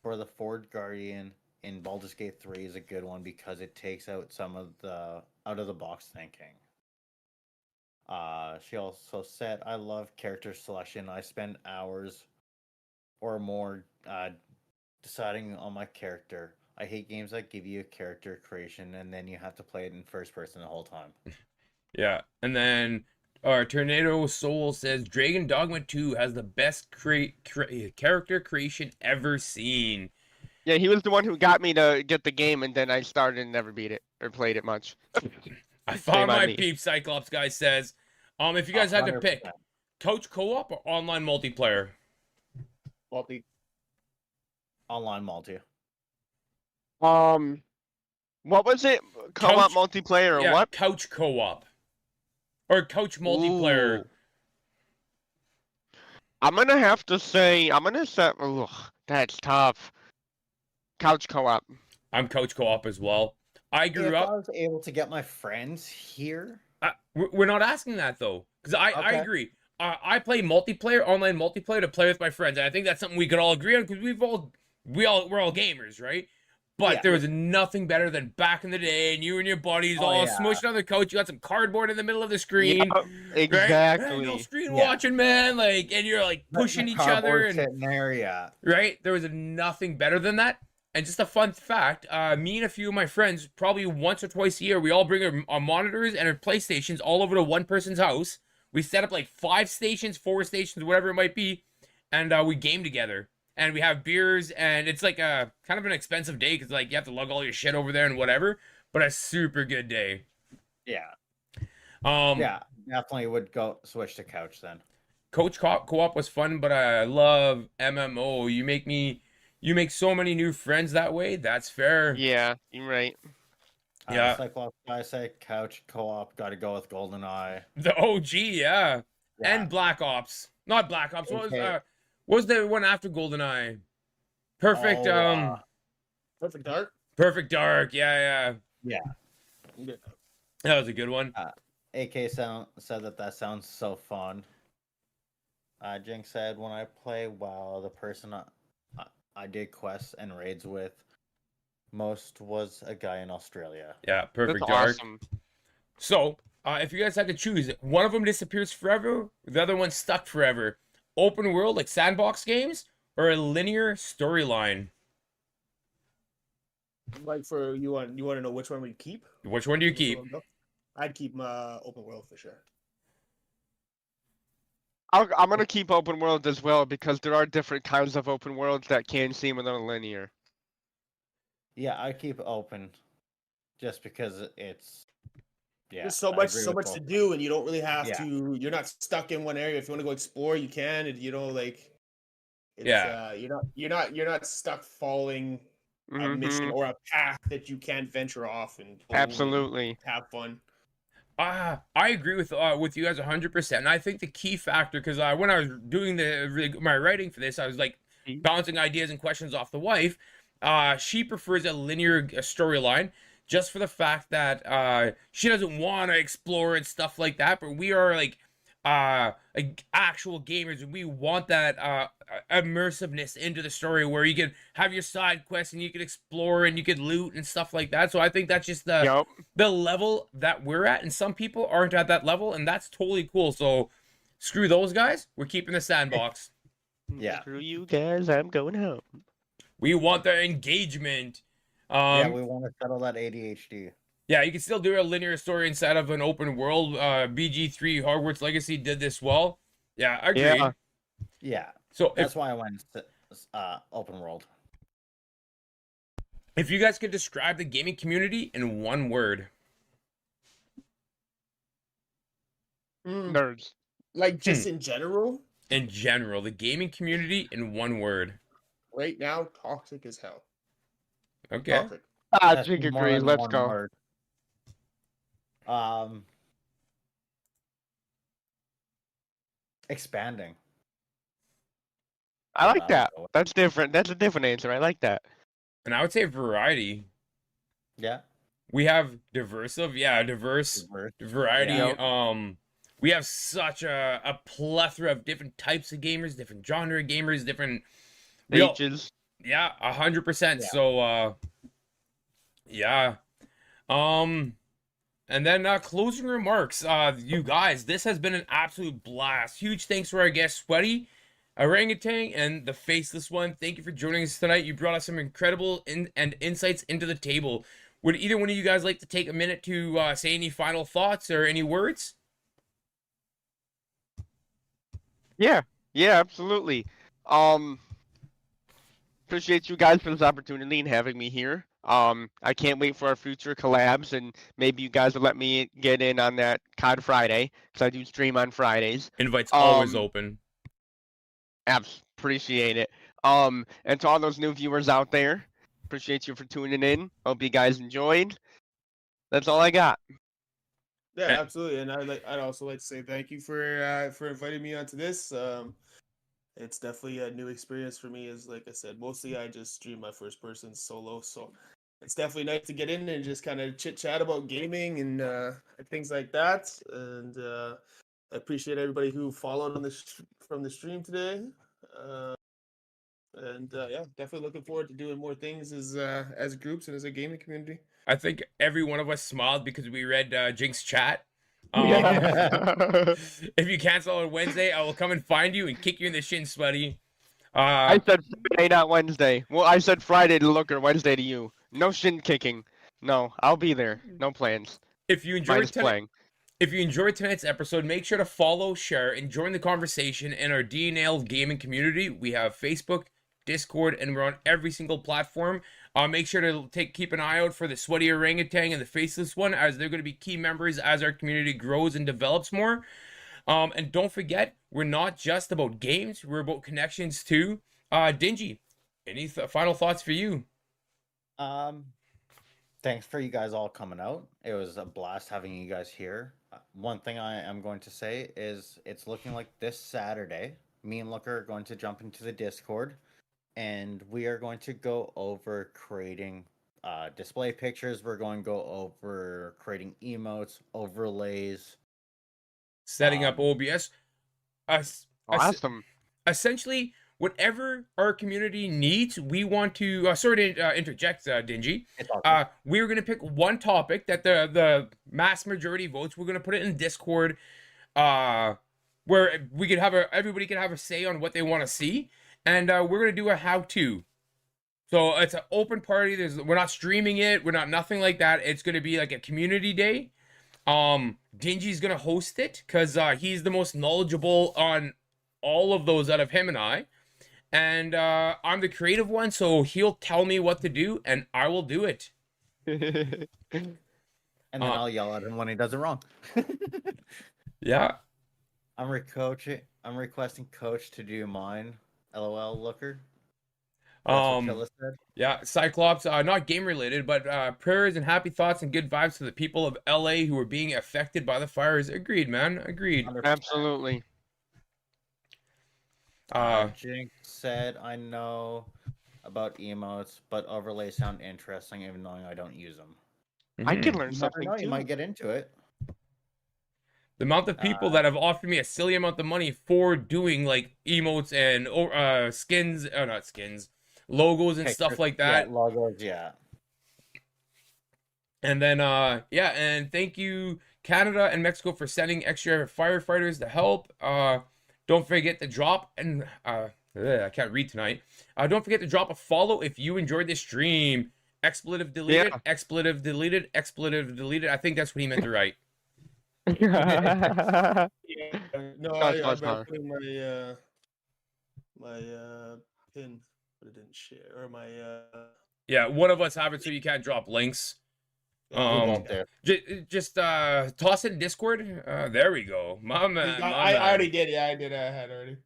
for the Ford Guardian in Baldur's Gate 3 is a good one because it takes out some of the out of the box thinking." She also said, "I love character selection. I spend hours or more deciding on my character. I hate games that give you a character creation and then you have to play it in first person the whole time." Yeah. And then our Tornado Soul says Dragon Dogma 2 has the best character creation ever seen. Yeah, he was the one who got me to get the game, and then I started and never beat it or played it much. I found on my me. peep, Cyclops guy says. If you guys had to pick 100%. couch co-op or online multiplayer? Online multi. What was it? Co-op Couch- multiplayer or Yeah, what? couch co-op. Or couch multiplayer. Ooh. I'm gonna have to say ugh, that's tough. Couch co-op. I'm couch co-op as well. I grew If up. I was able to get my friends here, We're not asking that though, because I Okay. agree. I play multiplayer, online multiplayer to play with my friends, and I think that's something we could all agree on because we're all gamers, right? But Yeah. there was nothing better than back in the day, and you and your buddies Oh, all yeah. smushed on the couch. You got some cardboard in the middle of the screen, Yeah, right? Hey, no exactly. screen Yeah. watching, man. Like, and you're like The pushing each cardboard other, and sitting there, yeah. right? There was nothing better than that. And just a fun fact, me and a few of my friends, probably once or twice a year, we all bring our monitors and our PlayStations all over to one person's house. We set up like 5 stations, 4 stations, whatever it might be, and we game together. And we have beers, and it's like a kind of an expensive day because like you have to lug all your shit over there and whatever. But a super good day. Yeah. Um, Yeah. Definitely would go switch to couch then. Coach co-op was fun, but I love MMO. You make so many new friends that way. That's fair. Yeah, you're right. Yeah. Cyclops guy say couch co-op. Got to go with GoldenEye. The OG, yeah. Yeah. And Black Ops. Not Black Ops. Okay. What was the one after GoldenEye? Perfect, Oh, Perfect Dark. Perfect Dark. Yeah. Yeah. That was a good one. AK said that sounds so fun. Jinx said, when I play WoW, the person I did quests and raids with most was a guy in Australia. Yeah, Perfect That's Dark. awesome. So, if you guys had to choose, one of them disappears forever, the other one's stuck forever. Open world, like sandbox games, or a linear storyline? Like for you want to know which one we keep? Which one do you keep? I'd keep open world for sure. I'm gonna keep open world as well because there are different kinds of open worlds that can seem a little linear. Yeah, I keep open just because it's There's so I much agree with to both. do, and you don't really have Yeah. to. You're not stuck in one area. If you want to go explore, you can. And, like, it's, Yeah. you're not stuck following a mission or a path that you can't venture off and go and Absolutely. have fun. I agree with you guys 100%. And I think the key factor, because when I was doing my writing for this, I was like bouncing ideas and questions off the wife. She prefers a linear storyline just for the fact that she doesn't want to explore and stuff like that. But we are like actual gamers, and we want that immersiveness into the story where you can have your side quests and you can explore and you can loot and stuff like that. So I think that's just the level that we're at, and some people aren't at that level, and that's totally cool. So screw those guys, we're keeping the sandbox. Yeah. Screw you guys, I'm going home. We want the engagement. Yeah, we want to settle that ADHD. Yeah, you can still do a linear story inside of an open world. BG3 Hogwarts Legacy did this well. Yeah, agreed. Yeah. So that's why I went open world. If you guys could describe the gaming community in one word. Nerds. Like just in general? In general, the gaming community in one word. Right now, toxic as hell. Okay. Toxic. Jig agrees. Let's go. Word. Expanding. I like that. That's different. That's a different answer. I like that. And I would say variety. Yeah. We have diverse variety. Yep. We have such a plethora of different types of gamers, different genre gamers, different ages. Yeah, 100%. So yeah. And then closing remarks. You guys, this has been an absolute blast. Huge thanks to our guest Sweaty, Orangutan, and the Faceless one. Thank you for joining us tonight. You brought us some incredible insights into the table. Would either one of you guys like to take a minute to say any final thoughts or any words? Yeah, absolutely. Appreciate you guys for this opportunity and having me here. I can't wait for our future collabs, and maybe you guys will let me get in on that COD Friday, because I do stream on Fridays. Invites always open. Appreciate it. And to all those new viewers out there, appreciate you for tuning in. Hope you guys enjoyed. That's all I got. Yeah, absolutely. And I'd also like to say thank you for inviting me onto this. It's definitely a new experience for me. As like I said, mostly I just stream my first person solo, so it's definitely nice to get in and just kind of chit chat about gaming and things like that. And I appreciate everybody who followed on from the stream today. And yeah, definitely looking forward to doing more things as groups and as a gaming community. I think every one of us smiled because we read Jink's chat. Yeah. If you cancel on Wednesday, I will come and find you and kick you in the shins, buddy. I said Friday, not Wednesday. Well, I said Friday to Looker, Wednesday to you. No shin kicking. No, I'll be there. No plans. If you enjoyed Minus playing. If you enjoyed tonight's episode, make sure to follow, share, and join the conversation in our DNL gaming community. We have Facebook, Discord, and we're on every single platform. Make sure to keep an eye out for the Sweaty Orangutan and the Faceless one, as they're going to be key members as our community grows and develops more. And don't forget, we're not just about games, we're about connections too. Dingy, any final thoughts for you? Thanks for you guys all coming out. It was a blast having you guys here. One thing I am going to say is it's looking like this Saturday, me and Looker are going to jump into the Discord, and we are going to go over creating display pictures. We're going to go over creating emotes, overlays, Setting up OBS. Awesome. Essentially, whatever our community needs, we want to sorry to interject, Dingy. It's awesome. We're gonna pick one topic that the mass majority votes. We're gonna put it in Discord, where we could have everybody can have a say on what they want to see, and we're gonna do a how-to. So it's an open party. We're not streaming it. We're not nothing like that. It's gonna be like a community day. Dingy's gonna host it because he's the most knowledgeable on all of those out of him and I. And I'm the creative one, so he'll tell me what to do, and I will do it. And then I'll yell at him when he does it wrong. Yeah. I'm requesting Coach to do mine. LOL, Looker. That's what Chilla said. Yeah, Cyclops, not game related, but prayers and happy thoughts and good vibes to the people of LA who are being affected by the fires. Agreed, man. Agreed. 100%. Absolutely. Jink said, I know about emotes, but overlays sound interesting even though I don't use them. I can Mhm. learn You never something know, too. you might get into it. The amount of people that have offered me a silly amount of money for doing like emotes and skins, not skins, logos and stuff like that. Yeah, logos, yeah. And then yeah, and thank you Canada and Mexico for sending extra firefighters to help. Don't forget to drop and I can't read tonight. Don't forget to drop a follow if you enjoyed this stream. Expletive deleted, Yeah. expletive deleted, expletive deleted. I think that's what he meant to write. Yeah, no, That's I'm putting my pin, but it didn't share, or my Yeah, one of us have it so you can't drop links. We won't do. Just toss it in Discord. There we go. My man. I already did. Yeah, I did. I had already.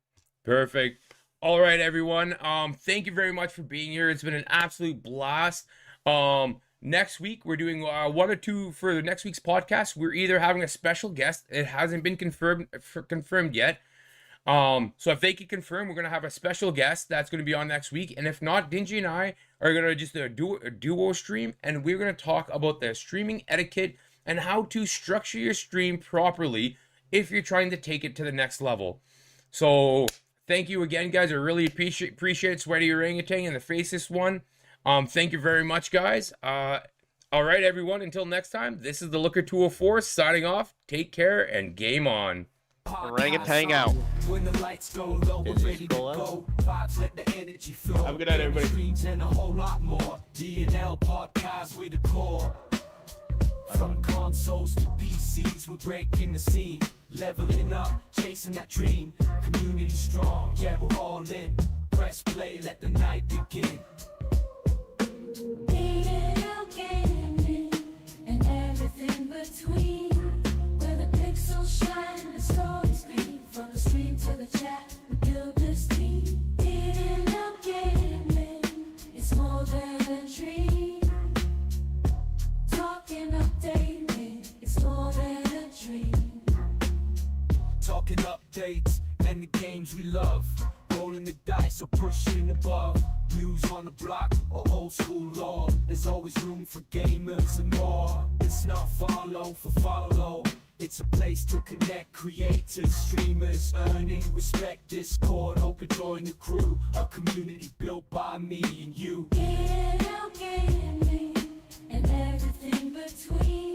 Perfect. All right, everyone. Thank you very much for being here. It's been an absolute blast. Next week we're doing one or two for the next week's podcast. We're either having a special guest. It hasn't been confirmed yet. So if they can confirm, we're gonna have a special guest that's gonna be on next week. And if not, Dingy and I are gonna just do a duo stream, and we're gonna talk about the streaming etiquette and how to structure your stream properly if you're trying to take it to the next level. So thank you again, guys. I really appreciate Sweaty Orangutan and the Faceless one. Thank you very much, guys. All right, everyone. Until next time, this is the Looker 204 signing off. Take care and game on. Orangutan out. When the lights go low, we're Did you ready to scroll out? go. Vibes, let the energy flow. Have a good night, everybody. Dreams and a whole lot more. D&L podcast with the core. From consoles to PCs, we're breaking the scene. Leveling up, chasing that dream. Community strong, yeah, we're all in. Press play, let the night begin. Gaming and everything between, where the pixels shine, the stories green. From the stream to the chat, we build this team. Gaming, it's more than a dream. Talking updating, it's more than a dream. Talking updates and the games we love. Rolling the dice or pushing above. News on the block or old school law. There's always room for gamers and more. It's not follow for follow. It's a place to connect creators, streamers, earning respect. Discord, open join the crew. A community built by me and you. Digital gaming and everything between,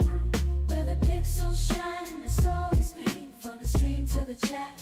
where the pixels shine and the stories speak, from the stream to the chat.